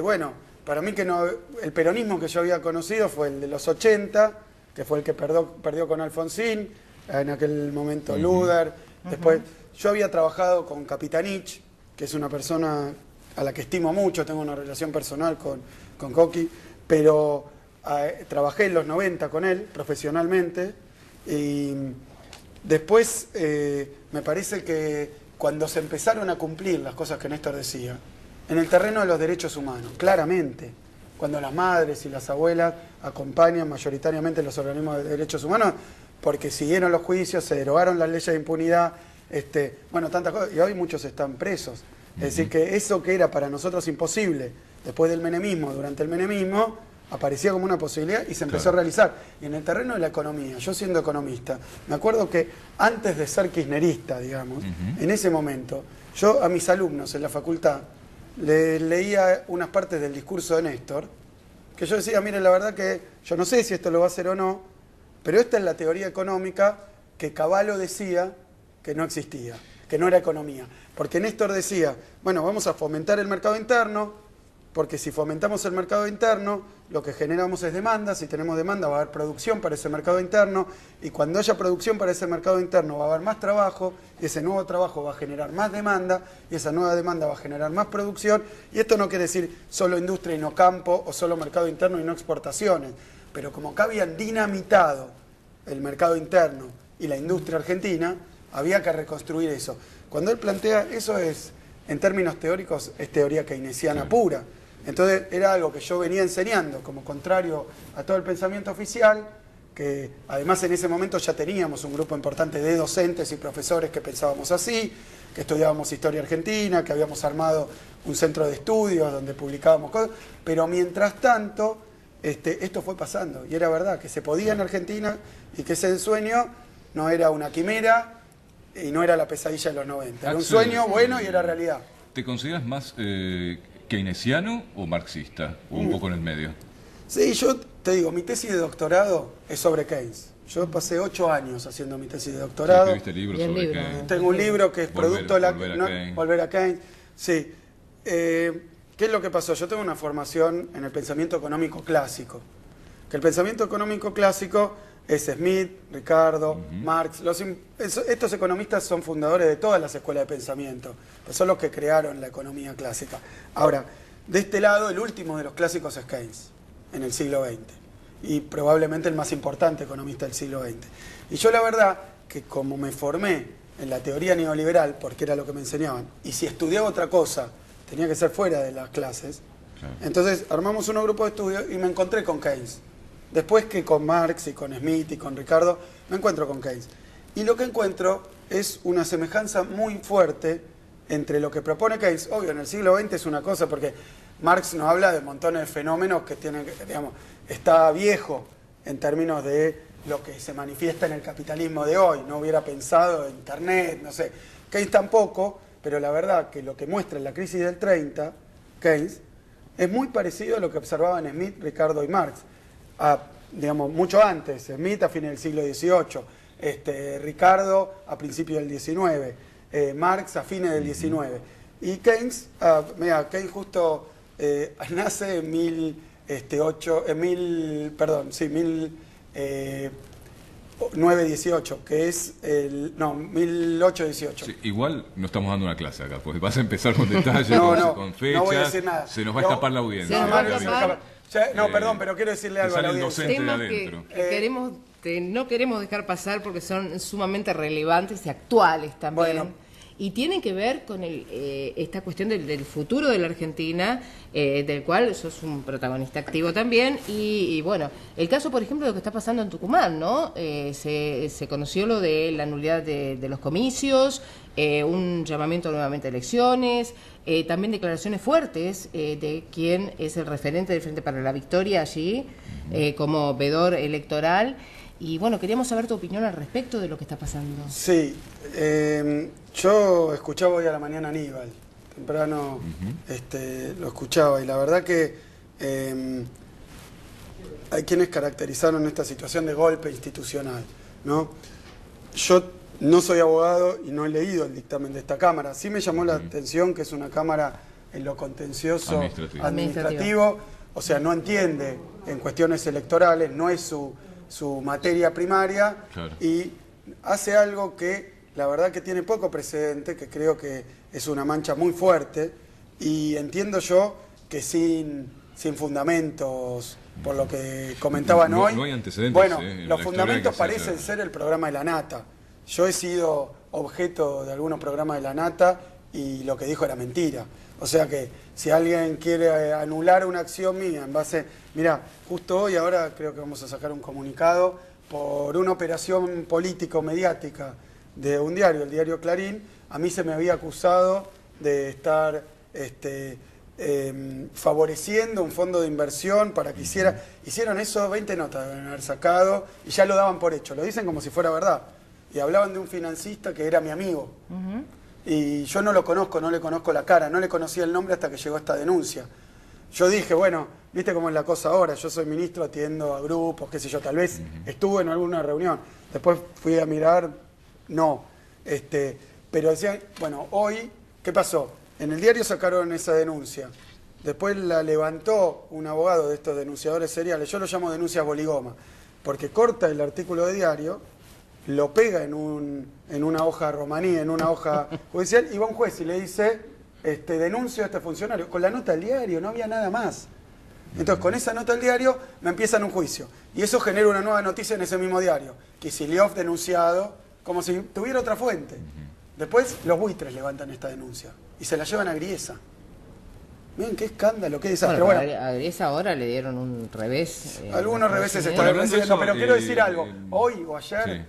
bueno, para mí que no, el peronismo que yo había conocido fue el de los 80, que fue el que perdió con Alfonsín, en aquel momento Luder. Después yo había trabajado con Capitanich, que es una persona a la que estimo mucho, tengo una relación personal con Coqui, pero trabajé en los 90 con él profesionalmente y después me parece que cuando se empezaron a cumplir las cosas que Néstor decía, en el terreno de los derechos humanos, claramente, cuando las madres y las abuelas acompañan mayoritariamente los organismos de derechos humanos, porque siguieron los juicios, se derogaron las leyes de impunidad, bueno, tantas cosas, y hoy muchos están presos. Es decir, que eso que era para nosotros imposible, después del menemismo, durante el menemismo, aparecía como una posibilidad y se empezó a realizar. Y en el terreno de la economía, yo siendo economista, me acuerdo que antes de ser kirchnerista, digamos, en ese momento, yo a mis alumnos en la facultad les leía unas partes del discurso de Néstor, que yo decía, miren, la verdad que yo no sé si esto lo va a hacer o no, pero esta es la teoría económica que Cavallo decía que no existía, que no era economía. Porque Néstor decía, bueno, vamos a fomentar el mercado interno, porque si fomentamos el mercado interno, lo que generamos es demanda, si tenemos demanda va a haber producción para ese mercado interno, y cuando haya producción para ese mercado interno va a haber más trabajo, y ese nuevo trabajo va a generar más demanda, y esa nueva demanda va a generar más producción, y esto no quiere decir solo industria y no campo, o solo mercado interno y no exportaciones, pero como acá habían dinamitado el mercado interno y la industria argentina, había que reconstruir eso. Cuando él plantea, eso es, en términos teóricos, es teoría keynesiana pura. Entonces era algo que yo venía enseñando como contrario a todo el pensamiento oficial, que además en ese momento ya teníamos un grupo importante de docentes y profesores que pensábamos así, que estudiábamos historia argentina, que habíamos armado un centro de estudios donde publicábamos cosas, pero mientras tanto esto fue pasando y era verdad que se podía en Argentina y que ese sueño no era una quimera y no era la pesadilla de los 90, era un sueño bueno y era realidad. ¿Te consideras más keynesiano o marxista? ¿O un poco en el medio? Sí, yo te digo, mi tesis de doctorado es sobre Keynes. Yo pasé 8 años haciendo mi tesis de doctorado. Sí, escribiste libros sobre Keynes. Tengo un libro que es producto de la... Volver a Keynes. Sí. ¿Qué es lo que pasó? Yo tengo una formación en el pensamiento económico clásico. Que el pensamiento económico clásico es Smith, Ricardo, Marx. Estos economistas son fundadores de todas las escuelas de pensamiento. Pues son los que crearon la economía clásica. Ahora, de este lado, el último de los clásicos es Keynes, en el siglo XX. Y probablemente el más importante economista del siglo XX. Y yo la verdad que como me formé en la teoría neoliberal, porque era lo que me enseñaban, y si estudiaba otra cosa, tenía que ser fuera de las clases, entonces armamos un grupo de estudio y me encontré con Keynes. Después que con Marx y con Smith y con Ricardo, me encuentro con Keynes. Y lo que encuentro es una semejanza muy fuerte entre lo que propone Keynes. Obvio, en el siglo XX es una cosa, porque Marx nos habla de montones de fenómenos que tienen, digamos, está viejo en términos de lo que se manifiesta en el capitalismo de hoy. No hubiera pensado en Internet, no sé. Keynes tampoco, pero la verdad que lo que muestra en la crisis del 30, Keynes, es muy parecido a lo que observaban Smith, Ricardo y Marx. Digamos, mucho antes, Smith a fines del siglo XVIII, Ricardo a principios del XIX, Marx a fines del XIX. Y Keynes, Keynes justo nace en 1918, que es 1818. Sí, igual no estamos dando una clase acá, porque vas a empezar con detalles, con fechas, no voy a decir nada. Se nos va a escapar la audiencia. Se nos va a escapar. Perdón, pero quiero decirle algo a la audiencia. Temas que no queremos dejar pasar porque son sumamente relevantes y actuales también. Bueno. Y tienen que ver con esta cuestión del futuro de la Argentina, del cual sos un protagonista activo también. Y bueno, el caso, por ejemplo, de lo que está pasando en Tucumán, ¿no? Se conoció lo de la nulidad de los comicios, un llamamiento nuevamente a elecciones, también declaraciones fuertes de quien es el referente del Frente para la Victoria allí, como veedor electoral. Y bueno, queríamos saber tu opinión al respecto de lo que está pasando. Sí, yo escuchaba hoy a la mañana a Aníbal, temprano lo escuchaba, y la verdad que hay quienes caracterizaron esta situación de golpe institucional, ¿no? Yo no soy abogado y no he leído el dictamen de esta Cámara. Sí me llamó la atención que es una Cámara en lo contencioso administrativo, o sea, no entiende en cuestiones electorales, no es su materia primaria, claro. Y hace algo que la verdad que tiene poco precedente, que creo que es una mancha muy fuerte, y entiendo yo que sin fundamentos, por lo que comentaban hoy. No hay antecedentes. Bueno, los fundamentos parecen ser el programa de la Nata. Yo he sido objeto de algunos programas de la Nata y lo que dijo era mentira. O sea que si alguien quiere anular una acción mía en base... Mirá, justo hoy, ahora creo que vamos a sacar un comunicado por una operación político-mediática de un diario, el diario Clarín. A mí se me había acusado de estar favoreciendo un fondo de inversión para que hicieron eso, 20 notas deben haber sacado y ya lo daban por hecho, lo dicen como si fuera verdad. Y hablaban de un financista que era mi amigo. Y yo no lo conozco, no le conozco la cara, no le conocía el nombre hasta que llegó esta denuncia. Yo dije, bueno, viste cómo es la cosa ahora, yo soy ministro, atiendo a grupos, qué sé yo, tal vez estuve en alguna reunión. Después fui a mirar, no. Pero decían, bueno, hoy, ¿qué pasó? En el diario sacaron esa denuncia. Después la levantó un abogado de estos denunciadores seriales, yo lo llamo denuncias boligoma, porque corta el artículo de diario, lo pega en una hoja romaní, en una hoja judicial, y va un juez y le dice, denuncio a este funcionario, con la nota del diario, no había nada más. Entonces, con esa nota del diario, me empiezan un juicio. Y eso genera una nueva noticia en ese mismo diario. Kicillof denunciado, como si tuviera otra fuente. Después, los buitres levantan esta denuncia y se la llevan a Griesa. Miren, qué escándalo, qué desastre. Bueno, a Griesa ahora le dieron un revés. Algunos reveses se están recibiendo, pero quiero decir algo. Hoy o ayer...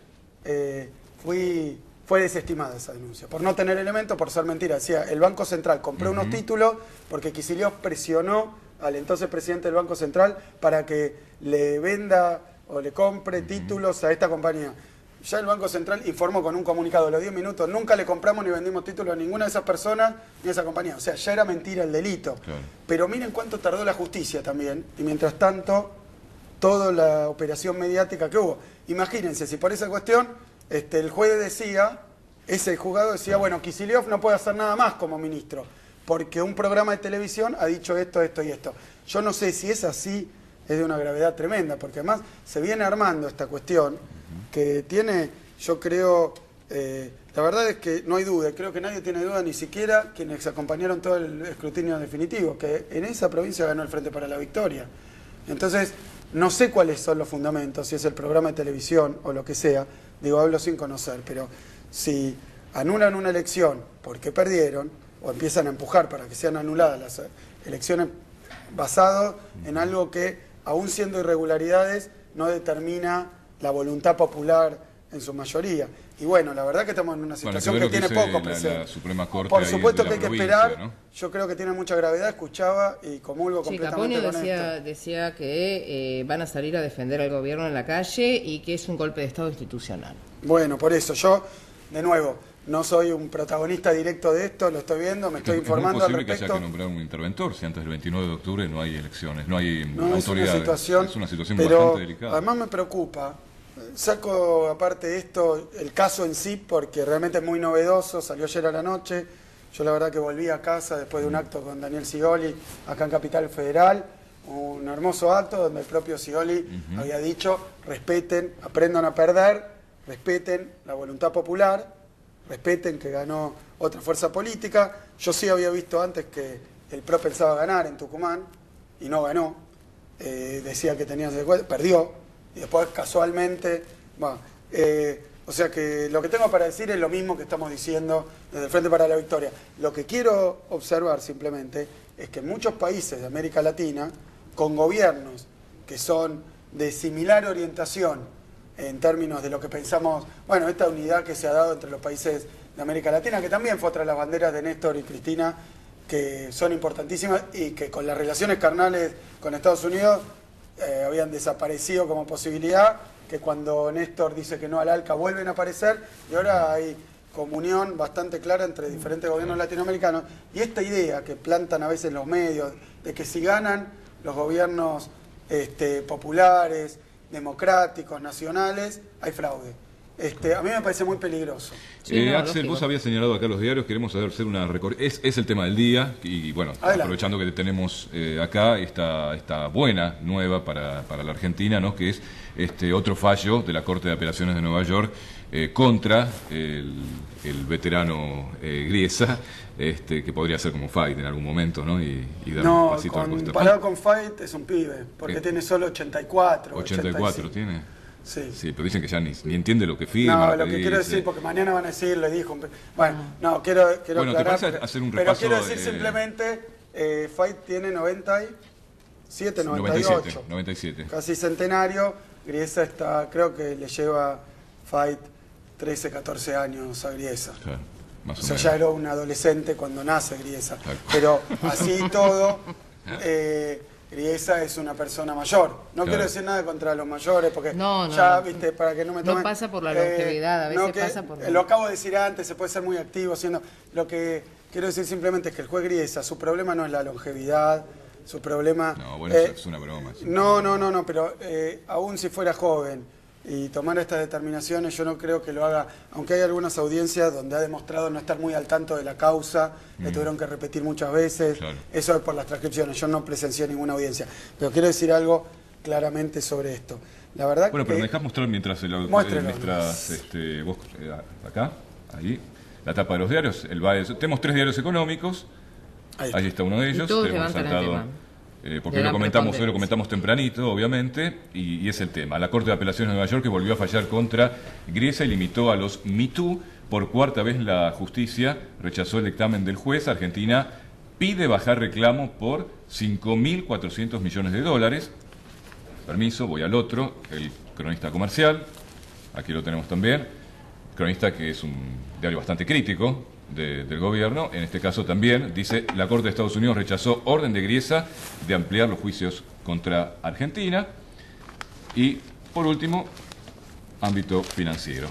fue desestimada esa denuncia, por no tener elementos, por ser mentira. Decía, el Banco Central compró unos títulos porque Kicillof presionó al entonces presidente del Banco Central para que le venda o le compre títulos a esta compañía. Ya el Banco Central informó con un comunicado de los 10 minutos, nunca le compramos ni vendimos títulos a ninguna de esas personas ni a esa compañía. O sea, ya era mentira el delito. Claro. Pero miren cuánto tardó la justicia también, y mientras tanto, toda la operación mediática que hubo. Imagínense, si por esa cuestión el juez decía, ese juzgado decía, bueno, Kicillof no puede hacer nada más como ministro, porque un programa de televisión ha dicho esto, esto y esto. Yo no sé si es así, es de una gravedad tremenda, porque además se viene armando esta cuestión que tiene, yo creo, la verdad es que no hay duda, creo que nadie tiene duda, ni siquiera quienes acompañaron todo el escrutinio definitivo, que en esa provincia ganó el Frente para la Victoria. Entonces, no sé cuáles son los fundamentos, si es el programa de televisión o lo que sea, digo, hablo sin conocer, pero si anulan una elección porque perdieron, o empiezan a empujar para que sean anuladas las elecciones basado en algo que aún siendo irregularidades, no determina la voluntad popular en su mayoría. Y bueno, la verdad que estamos en una situación que tiene poco precedente. La Suprema Corte Por supuesto de que la hay que provincia, esperar. ¿no? Yo creo que tiene mucha gravedad, escuchaba y comulgo completamente Caponio con esto. decía que van a salir a defender al gobierno en la calle y que es un golpe de Estado institucional. Bueno, por eso yo, de nuevo, no soy un protagonista directo de esto, lo estoy viendo, me estoy informando al Es muy posible que respecto. haya que nombrar un interventor si antes del 29 de octubre no hay elecciones, no hay No, autoridades. es una situación bastante pero delicada. además me preocupa. Saco aparte de esto el caso en sí porque realmente es muy novedoso, salió ayer a la noche. Yo la verdad que volví a casa después de un acto con Daniel Scioli acá en Capital Federal, un hermoso acto donde el propio Scioli había dicho: respeten, aprendan a perder, respeten la voluntad popular, respeten que ganó otra fuerza política. Yo sí había visto antes que el PRO pensaba ganar en Tucumán y no ganó. Decía que tenía secuestro, perdió. Y después casualmente, bueno, o sea que lo que tengo para decir es lo mismo que estamos diciendo desde el Frente para la Victoria. Lo que quiero observar simplemente es que en muchos países de América Latina, con gobiernos que son de similar orientación en términos de lo que pensamos, bueno, esta unidad que se ha dado entre los países de América Latina, que también fue otra de las banderas de Néstor y Cristina, que son importantísimas y que con las relaciones carnales con Estados Unidos habían desaparecido como posibilidad, que cuando Néstor dice que no al ALCA vuelven a aparecer, y ahora hay comunión bastante clara entre diferentes gobiernos latinoamericanos, y esta idea que plantan a veces los medios, de que si ganan los gobiernos populares, democráticos, nacionales, hay fraude. A mí me parece muy peligroso. Sí, no, Axel, lógico. vos habías señalado acá los diarios, queremos hacer una es el tema del día y bueno, Adelante. aprovechando que tenemos acá esta buena nueva para la Argentina, ¿no? Que es otro fallo de la Corte de Apelaciones de Nueva York contra el veterano Griesa, que podría ser como Fight en algún momento, ¿no? Y dar un pasito al costado. Comparado con Fight es un pibe, porque tiene solo 84. 84 85. tiene. Sí. Sí, pero dicen que ya ni entiende lo que firma. No, lo que quiero decir, porque mañana van a decir, le dijo... Bueno, no, quiero Bueno, ¿te aclarar, parece hacer un pero repaso? quiero decir simplemente, Fight tiene 97, 98. 97. Casi centenario. Griesa está, creo que le lleva Fight 13, 14 años a Griesa. Claro, más O o sea, menos. ya era un adolescente cuando nace Griesa. Claro. Pero así y todo, Griesa es una persona mayor. No Claro. quiero decir nada contra los mayores, porque No, no, ya, no. viste, para que no me No tomen... pasa por la longevidad, a veces pasa por... Lo acabo de decir antes, se puede ser muy activo haciendo... Lo que quiero decir simplemente es que el juez Griesa, su problema no es la longevidad, su problema... No, bueno, eso es una broma. Sí. No, pero aún si fuera joven y tomar estas determinaciones, yo no creo que lo haga, aunque hay algunas audiencias donde ha demostrado no estar muy al tanto de la causa, le tuvieron que repetir muchas veces, Claro. eso es por las transcripciones, yo no presencié ninguna audiencia, pero quiero decir algo claramente sobre esto. La verdad Bueno, que... pero me dejás mostrar mientras Muéstrelo. vos acá, ahí, la tapa de los diarios, tenemos 3 diarios económicos, ahí está uno de ellos, todos tenemos levantan el saltado, tema. porque Le hoy dan lo comentamos tempranito, obviamente, y es el tema. La Corte de Apelaciones de Nueva York que volvió a fallar contra Griesa y limitó a los Me Too. Por cuarta vez la justicia rechazó el dictamen del juez. Argentina pide bajar reclamo por 5.400 millones de dólares. Permiso, voy al otro, el Cronista Comercial, aquí lo tenemos también, Cronista que es un diario bastante crítico del gobierno, en este caso también, dice, la Corte de Estados Unidos rechazó orden de Griesa de ampliar los juicios contra Argentina, y por último, ámbito financiero,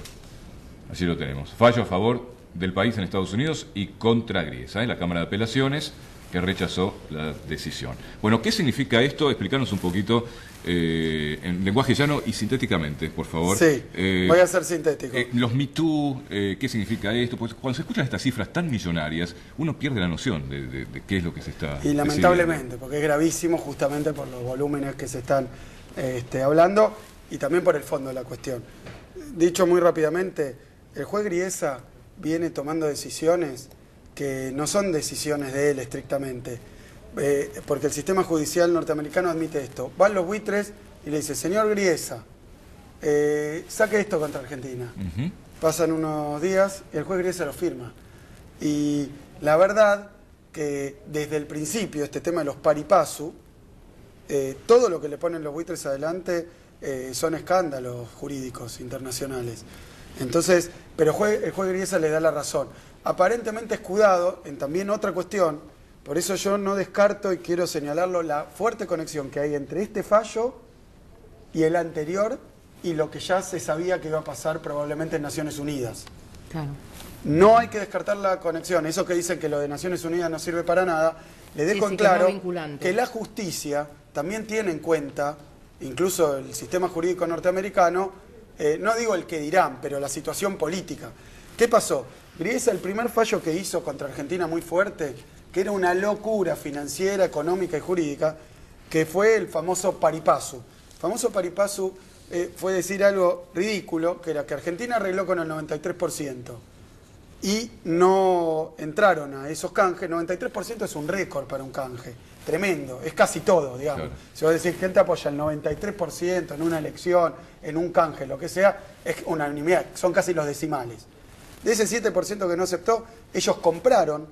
allí lo tenemos, fallo a favor del país en Estados Unidos y contra Griesa, la Cámara de Apelaciones, que rechazó la decisión. Bueno, ¿qué significa esto? Explícanos un poquito en lenguaje llano y sintéticamente, por favor. Sí, voy a ser sintético. Los Me Too, ¿qué significa esto? Pues cuando se escuchan estas cifras tan millonarias, uno pierde la noción de qué es lo que se está Y lamentablemente, porque es gravísimo justamente por los volúmenes que se están hablando y también por el fondo de la cuestión. Dicho muy rápidamente, el juez Griesa viene tomando decisiones que no son decisiones de él estrictamente, porque el sistema judicial norteamericano admite esto. Van los buitres y le dice, señor Griesa, saque esto contra Argentina. Pasan unos días y el juez Griesa lo firma. Y la verdad que desde el principio este tema de los pari passu todo lo que le ponen los buitres adelante son escándalos jurídicos internacionales. Entonces, pero el juez Griesa le da la razón. Aparentemente escudado en también otra cuestión, por eso yo no descarto y quiero señalarlo, la fuerte conexión que hay entre este fallo y el anterior y lo que ya se sabía que iba a pasar probablemente en Naciones Unidas. Claro. No hay que descartar la conexión. Eso que dicen que lo de Naciones Unidas no sirve para nada, le dejo en que claro no vinculante. que la justicia también tiene en cuenta, incluso el sistema jurídico norteamericano, no digo el que dirán, pero la situación política. ¿Qué pasó? Griesa, el primer fallo que hizo contra Argentina muy fuerte, que era una locura financiera, económica y jurídica, que fue el famoso pari passu. El famoso pari passu fue decir algo ridículo, que era que Argentina arregló con el 93%. Y no entraron a esos canjes. 93% es un récord para un canje, tremendo, es casi todo, digamos. Claro. Si vos decís, ¿quién te apoya el 93% en una elección, en un canje, lo que sea? Es unanimidad, son casi los decimales. De ese 7% que no aceptó, ellos compraron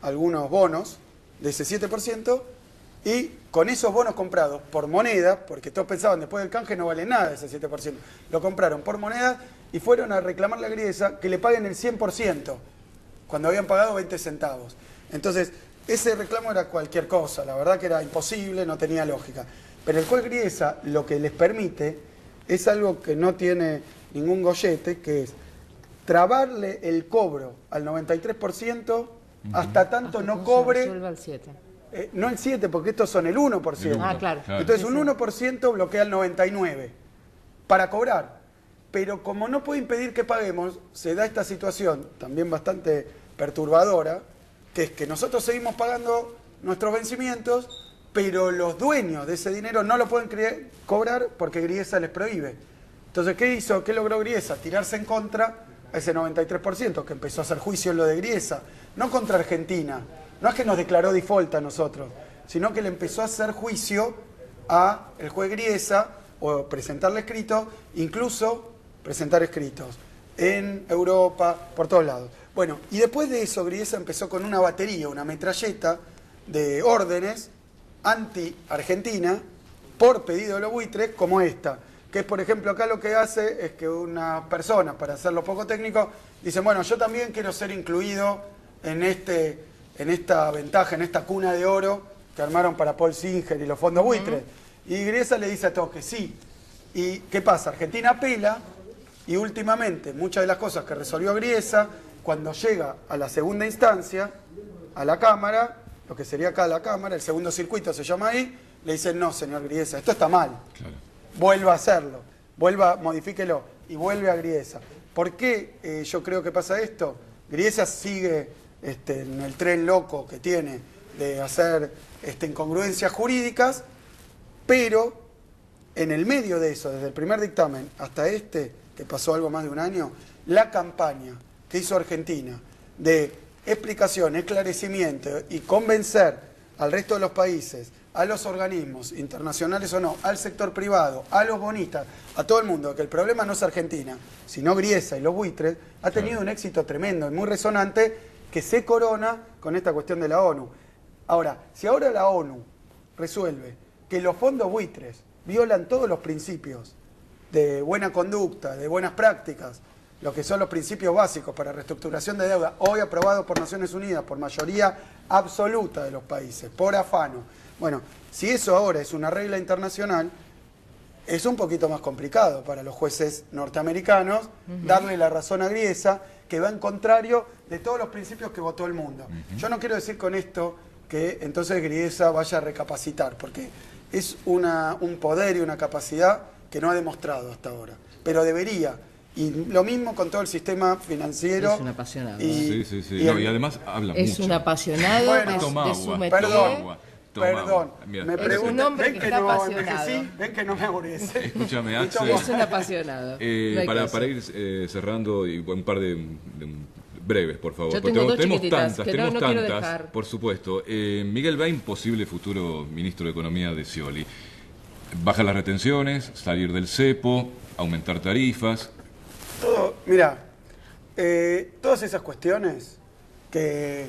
algunos bonos de ese 7%, y con esos bonos comprados por moneda, porque todos pensaban después del canje no vale nada ese 7%, lo compraron por moneda y fueron a reclamarle a Griesa que le paguen el 100%, cuando habían pagado 20 centavos. Entonces, ese reclamo era cualquier cosa, la verdad que era imposible, no tenía lógica. Pero el juez Griesa lo que les permite es algo que no tiene ningún gollete, que es trabarle el cobro al 93% hasta tanto no cobre... El 7. No el 7, porque estos son el 1%. Ah, claro. Entonces un 1% bloquea el 99% para cobrar. Pero como no puede impedir que paguemos, se da esta situación también bastante perturbadora, que es que nosotros seguimos pagando nuestros vencimientos, pero los dueños de ese dinero no lo pueden cobrar porque Griesa les prohíbe. Entonces, ¿qué hizo? ¿Qué logró Griesa? Tirarse en contra a ese 93%, que empezó a hacer juicio en lo de Griesa, no contra Argentina. No es que nos declaró default a nosotros, sino que le empezó a hacer juicio a el juez Griesa, o presentarle escritos, incluso presentar escritos en Europa, por todos lados. Bueno, y después de eso Griesa empezó con una batería, una metralleta de órdenes anti-Argentina por pedido de los buitres, como esta, que es, por ejemplo, acá lo que hace es que una persona, para hacerlo poco técnico, dice, bueno, yo también quiero ser incluido en esta ventaja, en esta cuna de oro que armaron para Paul Singer y los fondos buitres. Y Griesa le dice a todos que sí. ¿Y qué pasa? Argentina apela y últimamente muchas de las cosas que resolvió Griesa, cuando llega a la segunda instancia, a la Cámara, lo que sería acá la Cámara, el segundo circuito se llama ahí, le dicen, no, señor Griesa, esto está mal. Claro. Vuelva a hacerlo, modifíquelo y vuelve a Griesa. ¿Por qué yo creo que pasa esto? Griesa sigue en el tren loco que tiene de hacer incongruencias jurídicas, pero en el medio de eso, desde el primer dictamen hasta que pasó algo más de un año, la campaña que hizo Argentina de explicación, esclarecimiento y convencer al resto de los países, a los organismos internacionales o no, al sector privado, a los bonistas, a todo el mundo, que el problema no es Argentina, sino Griesa y los buitres, ha tenido un éxito tremendo y muy resonante, que se corona con esta cuestión de la ONU. Ahora, si ahora la ONU resuelve que los fondos buitres violan todos los principios de buena conducta, de buenas prácticas, lo que son los principios básicos para reestructuración de deuda, hoy aprobados por Naciones Unidas, por mayoría absoluta de los países, por afano. Bueno, si eso ahora es una regla internacional, es un poquito más complicado para los jueces norteamericanos darle la razón a Griesa, que va en contrario de todos los principios que votó el mundo. Yo no quiero decir con esto que entonces Griesa vaya a recapacitar, porque es un poder y una capacidad que no ha demostrado hasta ahora, pero debería. Y lo mismo con todo el sistema financiero. Es un apasionado. Sí. Y además habla mucho. Es un apasionado, bueno, de su métier. Perdón, me preguntan, ven que no envejecí, ven que no me aburrece. Escúchame, Axel. Es un apasionado. Para ir cerrando, y un par de breves, por favor. Yo tengo dos tenemos que no quiero tantas, dejar. por supuesto. Miguel Bain, posible futuro ministro de Economía de Scioli. Bajar las retenciones, salir del cepo, aumentar tarifas. Mira, todas esas cuestiones que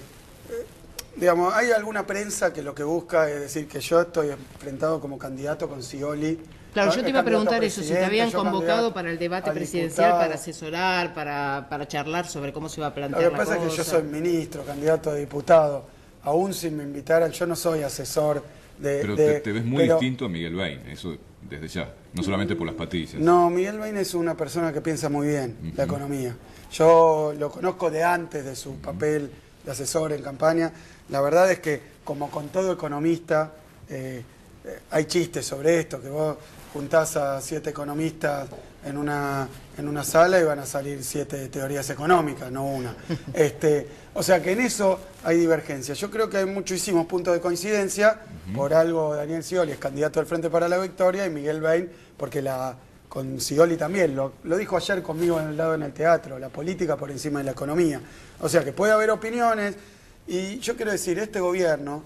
digamos, hay alguna prensa que lo que busca es decir que yo estoy enfrentado como candidato con Scioli. Claro, yo te iba a preguntar eso, si te habían yo convocado para el debate a presidencial, diputado. para asesorar, para charlar sobre cómo se va a Lo plantear que la pasa cosa. es que yo soy ministro, candidato a diputado. Aún si me invitaran, yo no soy asesor de... Pero te ves muy distinto a Miguel Bain, eso desde ya, no solamente por las patillas. No, Miguel Bain es una persona que piensa muy bien la economía. Yo lo conozco de antes de su papel de asesor en campaña. La verdad es que, como con todo economista, hay chistes sobre esto, que vos juntás a 7 economistas en una sala y van a salir 7 teorías económicas, no una. O sea que en eso hay divergencia. Yo creo que hay muchísimos puntos de coincidencia. Por algo Daniel Scioli es candidato al Frente para la Victoria y Miguel Bain, porque con Scioli también, lo dijo ayer conmigo en el teatro, la política por encima de la economía. O sea que puede haber opiniones y yo quiero decir, este gobierno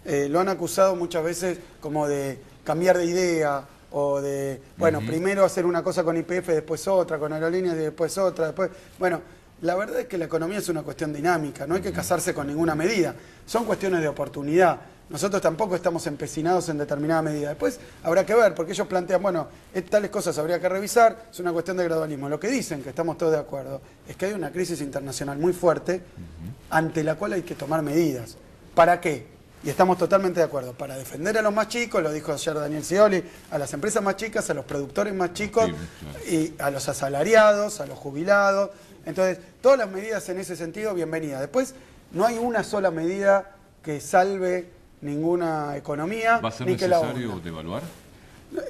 lo han acusado muchas veces como de cambiar de idea o de, bueno, primero hacer una cosa con YPF, después otra, con aerolíneas y después otra, después... Bueno, la verdad es que la economía es una cuestión dinámica, no hay que casarse con ninguna medida, son cuestiones de oportunidad. Nosotros tampoco estamos empecinados en determinada medida. Después habrá que ver, porque ellos plantean, bueno, tales cosas habría que revisar, es una cuestión de gradualismo. Lo que dicen, que estamos todos de acuerdo, es que hay una crisis internacional muy fuerte ante la cual hay que tomar medidas. ¿Para qué? Y estamos totalmente de acuerdo. Para defender a los más chicos, lo dijo ayer Daniel Scioli, a las empresas más chicas, a los productores más chicos, y a los asalariados, a los jubilados. Entonces, todas las medidas en ese sentido, bienvenidas. Después, no hay una sola medida que salve ninguna economía. ¿Va a ser ni que la necesario hunda. devaluar?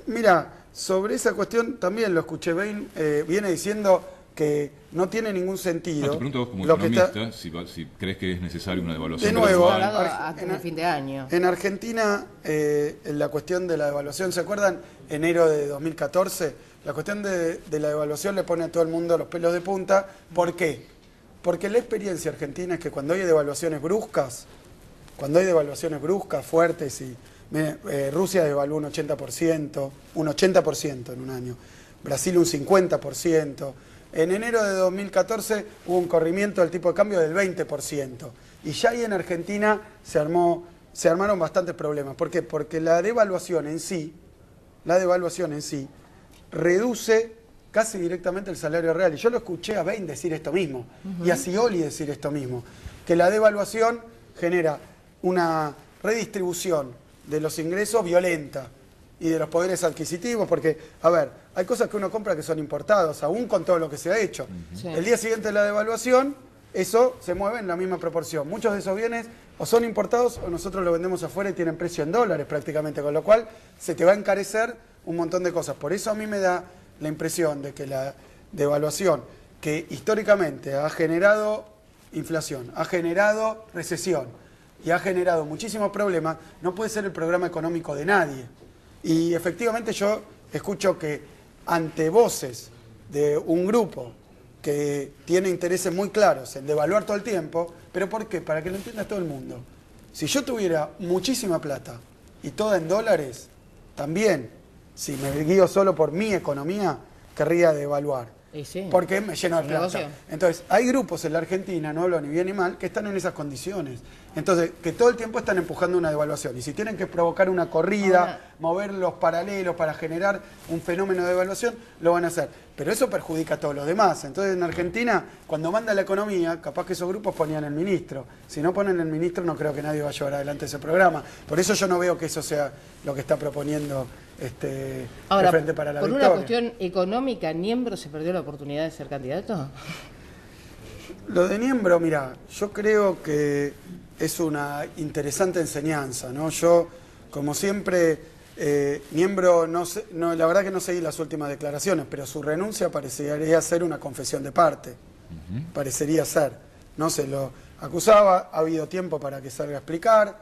Mira, sobre esa cuestión también lo escuché. Bain viene diciendo que no tiene ningún sentido. No, te pregunto vos como lo que economista si crees que es necesaria una devaluación De nuevo, gradual. Hablado antes del fin de año. En Argentina, en la cuestión de la devaluación, ¿se acuerdan? Enero de 2014, la cuestión de la devaluación le pone a todo el mundo los pelos de punta. ¿Por qué? Porque la experiencia argentina es que cuando hay devaluaciones bruscas, fuertes, y Rusia devaluó un 80% en un año, Brasil un 50%, en enero de 2014 hubo un corrimiento del tipo de cambio del 20%, y ya ahí en Argentina se armaron bastantes problemas. ¿Por qué? Porque la devaluación en sí reduce casi directamente el salario real. Y yo lo escuché a Bain decir esto mismo, y a Scioli decir esto mismo, que la devaluación genera una redistribución de los ingresos violenta y de los poderes adquisitivos, porque, a ver, hay cosas que uno compra que son importados, aún con todo lo que se ha hecho. Sí. El día siguiente de la devaluación, eso se mueve en la misma proporción. Muchos de esos bienes o son importados o nosotros los vendemos afuera y tienen precio en dólares prácticamente, con lo cual se te va a encarecer un montón de cosas. Por eso a mí me da la impresión de que la devaluación, que históricamente ha generado inflación, ha generado recesión y ha generado muchísimos problemas, no puede ser el programa económico de nadie. Y efectivamente yo escucho que ante voces de un grupo que tiene intereses muy claros en devaluar todo el tiempo, ¿pero por qué? Para que lo entienda todo el mundo. Si yo tuviera muchísima plata y toda en dólares, también, si me guío solo por mi economía, querría devaluar. Y sí. Porque me lleno de plata. Negocio. Entonces, hay grupos en la Argentina, no hablo ni bien ni mal, que están en esas condiciones. Entonces, que todo el tiempo están empujando una devaluación. Y si tienen que provocar una corrida, mover los paralelos para generar un fenómeno de devaluación, lo van a hacer. Pero eso perjudica a todos los demás. Entonces, en Argentina, cuando manda la economía, capaz que esos grupos ponían el ministro. Si no ponen el ministro, no creo que nadie va a llevar adelante ese programa. Por eso yo no veo que eso sea lo que está proponiendo Ahora, el Frente para la por Victoria. una cuestión económica, ¿Niembro se perdió la oportunidad de ser candidato? Lo de Niembro, mira, yo creo que es una interesante enseñanza, ¿no? Yo, como siempre, Niembro, la verdad que no seguí las últimas declaraciones, pero su renuncia parecería ser una confesión de parte. Parecería ser. No se lo acusaba, ha habido tiempo para que salga a explicar,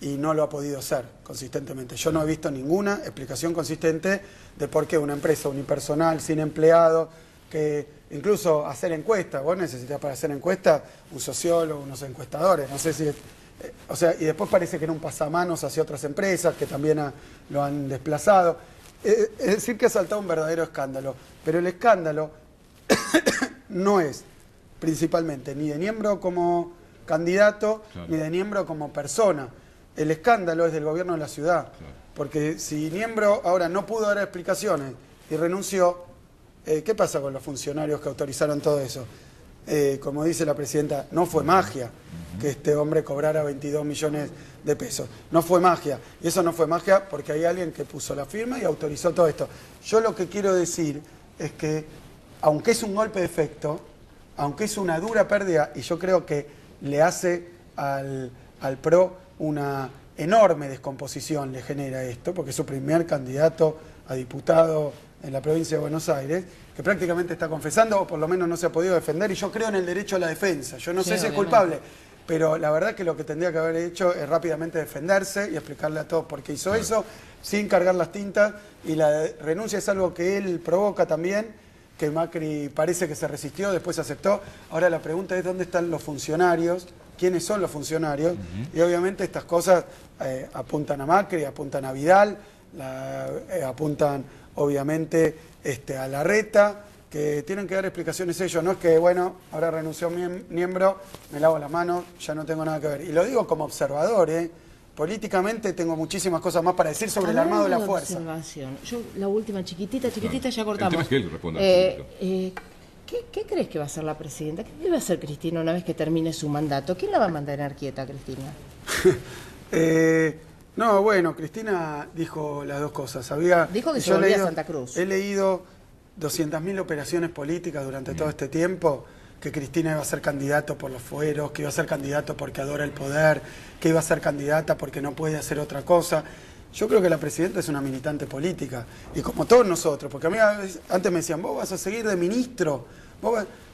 y no lo ha podido hacer consistentemente. Yo no he visto ninguna explicación consistente de por qué una empresa unipersonal, sin empleados, que incluso hacer encuestas, vos necesitas para hacer encuestas un sociólogo, unos encuestadores, no sé si... y después parece que era un pasamanos hacia otras empresas que también lo han desplazado. Es decir, que ha saltado un verdadero escándalo. Pero el escándalo no es principalmente ni de Niembro como candidato Claro. ni de Niembro como persona. El escándalo es del gobierno de la ciudad. Claro. Porque si Niembro ahora no pudo dar explicaciones y renunció, ¿qué pasa con los funcionarios que autorizaron todo eso? Como dice la presidenta, no fue magia que este hombre cobrara 22 millones de pesos. No fue magia. Y eso no fue magia porque hay alguien que puso la firma y autorizó todo esto. Yo lo que quiero decir es que, aunque es un golpe de efecto, aunque es una dura pérdida, y yo creo que le hace al PRO una enorme descomposición, le genera esto, porque es su primer candidato a diputado en la provincia de Buenos Aires, que prácticamente está confesando, o por lo menos no se ha podido defender, y yo creo en el derecho a la defensa. Yo no sé si es culpable, pero la verdad que lo que tendría que haber hecho es rápidamente defenderse y explicarle a todos por qué hizo eso, sin cargar las tintas, y la renuncia es algo que él provoca también, que Macri parece que se resistió, después aceptó. Ahora la pregunta es dónde están los funcionarios, quiénes son los funcionarios, y obviamente estas cosas apuntan a Macri, apuntan a Vidal, apuntan obviamente a Larreta, que tienen que dar explicaciones ellos. No es que, bueno, ahora renunció Niembro, me lavo las manos, ya no tengo nada que ver. Y lo digo como observador, políticamente tengo muchísimas cosas más para decir sobre el armado de la fuerza. Observación. Yo, la última, chiquitita, ya cortamos. El tema es que él responda al ¿Qué crees que va a hacer la presidenta? ¿Qué va a hacer Cristina una vez que termine su mandato? ¿Quién la va a mantener quieta, Cristina? No, bueno, Cristina dijo las dos cosas. Dijo que se volvía a Santa Cruz. He leído 200.000 operaciones políticas durante todo este tiempo, que Cristina iba a ser candidato por los fueros, que iba a ser candidato porque adora el poder, que iba a ser candidata porque no puede hacer otra cosa. Yo creo que la presidenta es una militante política, y como todos nosotros, porque a mí antes me decían, vos vas a seguir de ministro.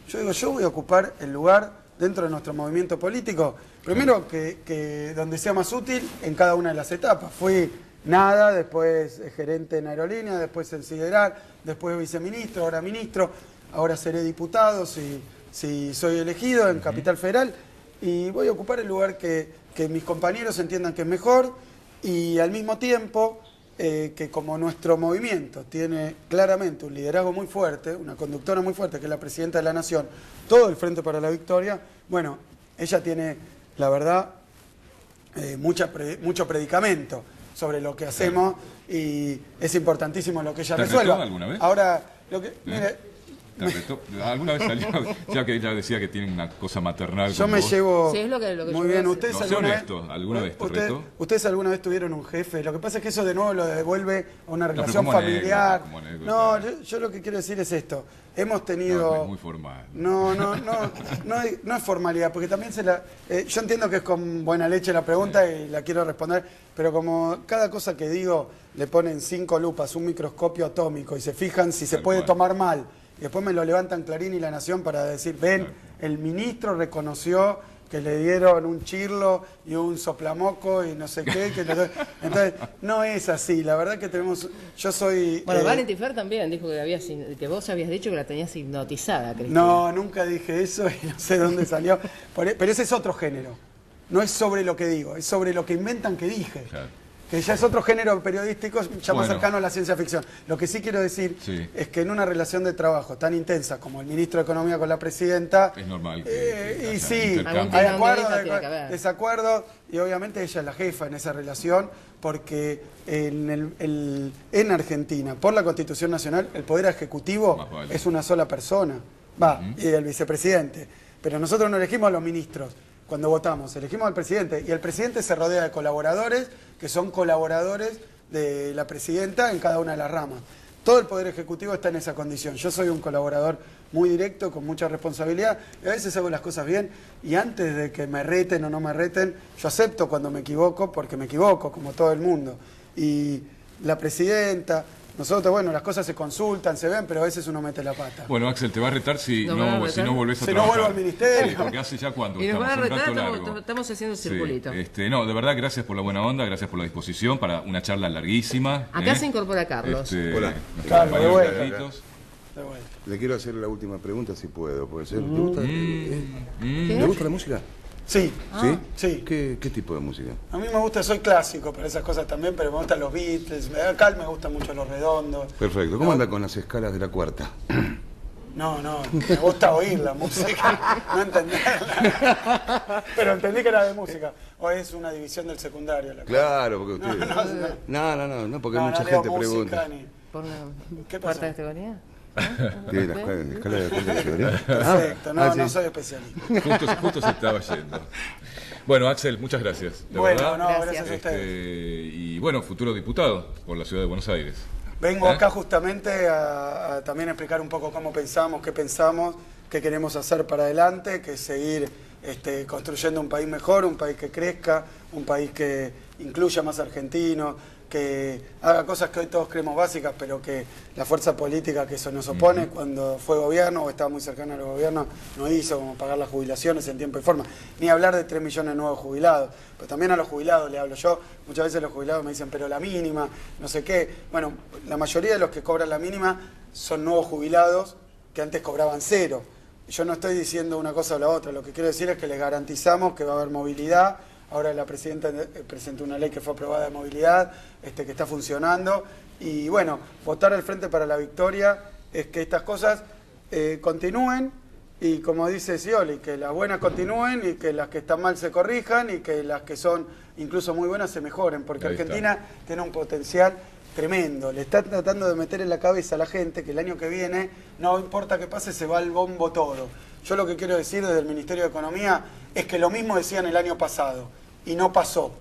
Yo digo, yo voy a ocupar el lugar dentro de nuestro movimiento político, primero que donde sea más útil en cada una de las etapas. Fui nada, después gerente en aerolínea, después en Sideral, después viceministro, ahora ministro, ahora seré diputado si soy elegido en Capital Federal, y voy a ocupar el lugar que mis compañeros entiendan que es mejor, y al mismo tiempo que como nuestro movimiento tiene claramente un liderazgo muy fuerte, una conductora muy fuerte, que es la presidenta de la Nación, todo el Frente para la Victoria, bueno, ella tiene, la verdad, mucho predicamento sobre lo que hacemos, y es importantísimo lo que ella resuelva. ¿Alguna vez? Ahora, mire, ¿Alguna vez salió? Ya que ella decía que tiene una cosa maternal. Yo me llevo sí, es lo que muy bien. ¿Ustedes sé honesto, ¿alguna vez te retó? ¿Ustedes alguna vez tuvieron un jefe? Lo que pasa es que eso de nuevo lo devuelve a una relación familiar. No, yo lo que quiero decir es esto. Hemos tenido... No, es muy formal. No es formalidad, porque también yo entiendo que es con buena leche la pregunta y la quiero responder, pero como cada cosa que digo le ponen 5 lupas, un microscopio atómico, y se fijan si se puede tomar mal, y después me lo levantan Clarín y La Nación para decir, ven, el ministro reconoció que le dieron un chirlo y un soplamoco y no sé qué. Entonces, no es así. La verdad que tenemos... Yo soy... Bueno, Vanity Fair también dijo que vos habías dicho que la tenías hipnotizada, Cristina. No, nunca dije eso y no sé dónde salió. Pero ese es otro género. No es sobre lo que digo, es sobre lo que inventan que dije. Claro. Que ya es otro género periodístico, ya más cercano a la ciencia ficción. Lo que sí quiero decir es que en una relación de trabajo tan intensa como el ministro de Economía con la presidenta... Es normal y sí, hay acuerdo, desacuerdo, y obviamente ella es la jefa en esa relación, porque en Argentina, por la Constitución Nacional, el Poder Ejecutivo es una sola persona, y el vicepresidente. Pero nosotros no elegimos a los ministros cuando votamos, elegimos al presidente, y el presidente se rodea de colaboradores que son colaboradores de la presidenta en cada una de las ramas. Todo el Poder Ejecutivo está en esa condición. Yo soy un colaborador muy directo, con mucha responsabilidad, y a veces hago las cosas bien, y antes de que me reten o no me reten, yo acepto cuando me equivoco, porque me equivoco, como todo el mundo. Y la presidenta... Nosotros, bueno, las cosas se consultan, se ven, pero a veces uno mete la pata. Bueno, Axel, te va a retar si no volvés a trabajar. Si no vuelvo al ministerio. Porque hace ya cuánto. Y nos va a retar, estamos haciendo el circulito. No, de verdad, gracias por la buena onda, gracias por la disposición para una charla larguísima. Acá se incorpora Carlos. Hola. Carlos, de vuelta. Le quiero hacer la última pregunta, si puedo. ¿Puede ser? ¿Le gusta la música? Sí. ¿Sí? Sí. ¿Qué tipo de música? A mí me gusta, soy clásico para esas cosas también, pero me gustan los Beatles, acá me gustan mucho los Redondos. Perfecto. ¿Cómo anda con las escalas de la cuarta? No, me gusta oír la música, no entenderla. Pero entendí que era de música. O es una división del secundario. Claro, porque usted... No, porque mucha gente pregunta. ¿Por una ¿Qué cuarta pasa? categoría? ¿Tiene la escala de cuarta categoría? Perfecto, sí. no soy especialista. Justo se estaba yendo. Bueno, Axel, muchas gracias. De Bueno, verdad. no, gracias a ustedes. Y bueno, futuro diputado por la ciudad de Buenos Aires. Vengo acá justamente a también explicar un poco cómo pensamos, qué queremos hacer para adelante, que es seguir construyendo un país mejor, un país que crezca, un país que incluya más argentinos, que haga cosas que hoy todos creemos básicas, pero que la fuerza política que eso nos opone, cuando fue gobierno o estaba muy cercano al gobierno, no hizo, como pagar las jubilaciones en tiempo y forma. Ni hablar de 3 millones de nuevos jubilados, pero también a los jubilados le hablo yo. Muchas veces los jubilados me dicen, pero la mínima, no sé qué. Bueno, la mayoría de los que cobran la mínima son nuevos jubilados que antes cobraban 0. Yo no estoy diciendo una cosa o la otra, lo que quiero decir es que les garantizamos que va a haber movilidad. Ahora la presidenta presentó una ley que fue aprobada de movilidad, que está funcionando. Y bueno, votar al Frente para la Victoria es que estas cosas continúen y, como dice Scioli, que las buenas continúen y que las que están mal se corrijan y que las que son incluso muy buenas se mejoren, porque Argentina tiene un potencial tremendo. Le está tratando de meter en la cabeza a la gente que el año que viene, no importa qué pase, se va al bombo todo. Yo lo que quiero decir desde el Ministerio de Economía es que lo mismo decían el año pasado y no pasó.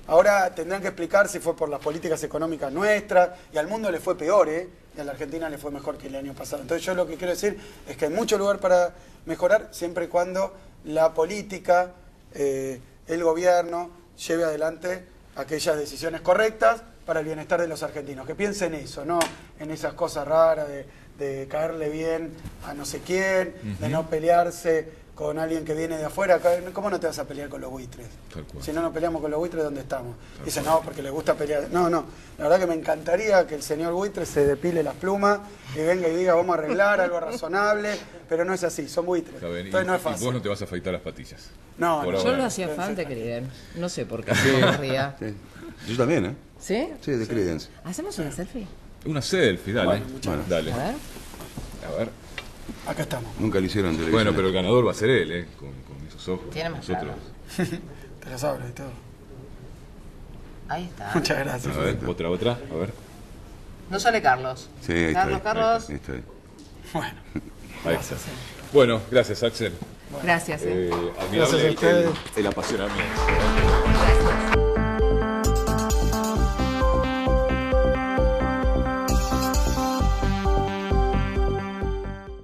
Ahora tendrán que explicar si fue por las políticas económicas nuestras, y al mundo le fue peor, y a la Argentina le fue mejor que el año pasado. Entonces yo lo que quiero decir es que hay mucho lugar para mejorar, siempre y cuando la política, el gobierno, lleve adelante aquellas decisiones correctas para el bienestar de los argentinos. Que piensen eso, no en esas cosas raras de caerle bien a no sé quién, de no pelearse con alguien que viene de afuera. ¿Cómo no te vas a pelear con los buitres? Si no nos peleamos con los buitres, ¿dónde estamos? Dicen, no, porque les gusta pelear. No, la verdad que me encantaría que el señor buitre se depile las plumas y venga y diga, vamos a arreglar algo razonable, pero no es así, son buitres. Entonces no es fácil. Y vos no te vas a afeitar las patillas. No, yo lo hacía fan de Creedence. No sé por qué se ría. Sí. Yo también, ¿eh? ¿Sí? Sí, de Creedence. ¿Hacemos una selfie? Una selfie, dale. Bueno, dale. A ver. Acá estamos. Nunca lo hicieron en televisión. Bueno, pero el ganador va a ser él, con esos ojos. Tiene más Nosotros. Te lo sabes y todo. Ahí está. Muchas gracias. A ver, otra, a ver. No sale Carlos. Sí, ahí está. Carlos. Ahí está. Bueno. Ahí está. Bueno, gracias, Axel. Gracias. Admirable Gracias a ustedes. el apasionamiento. Gracias.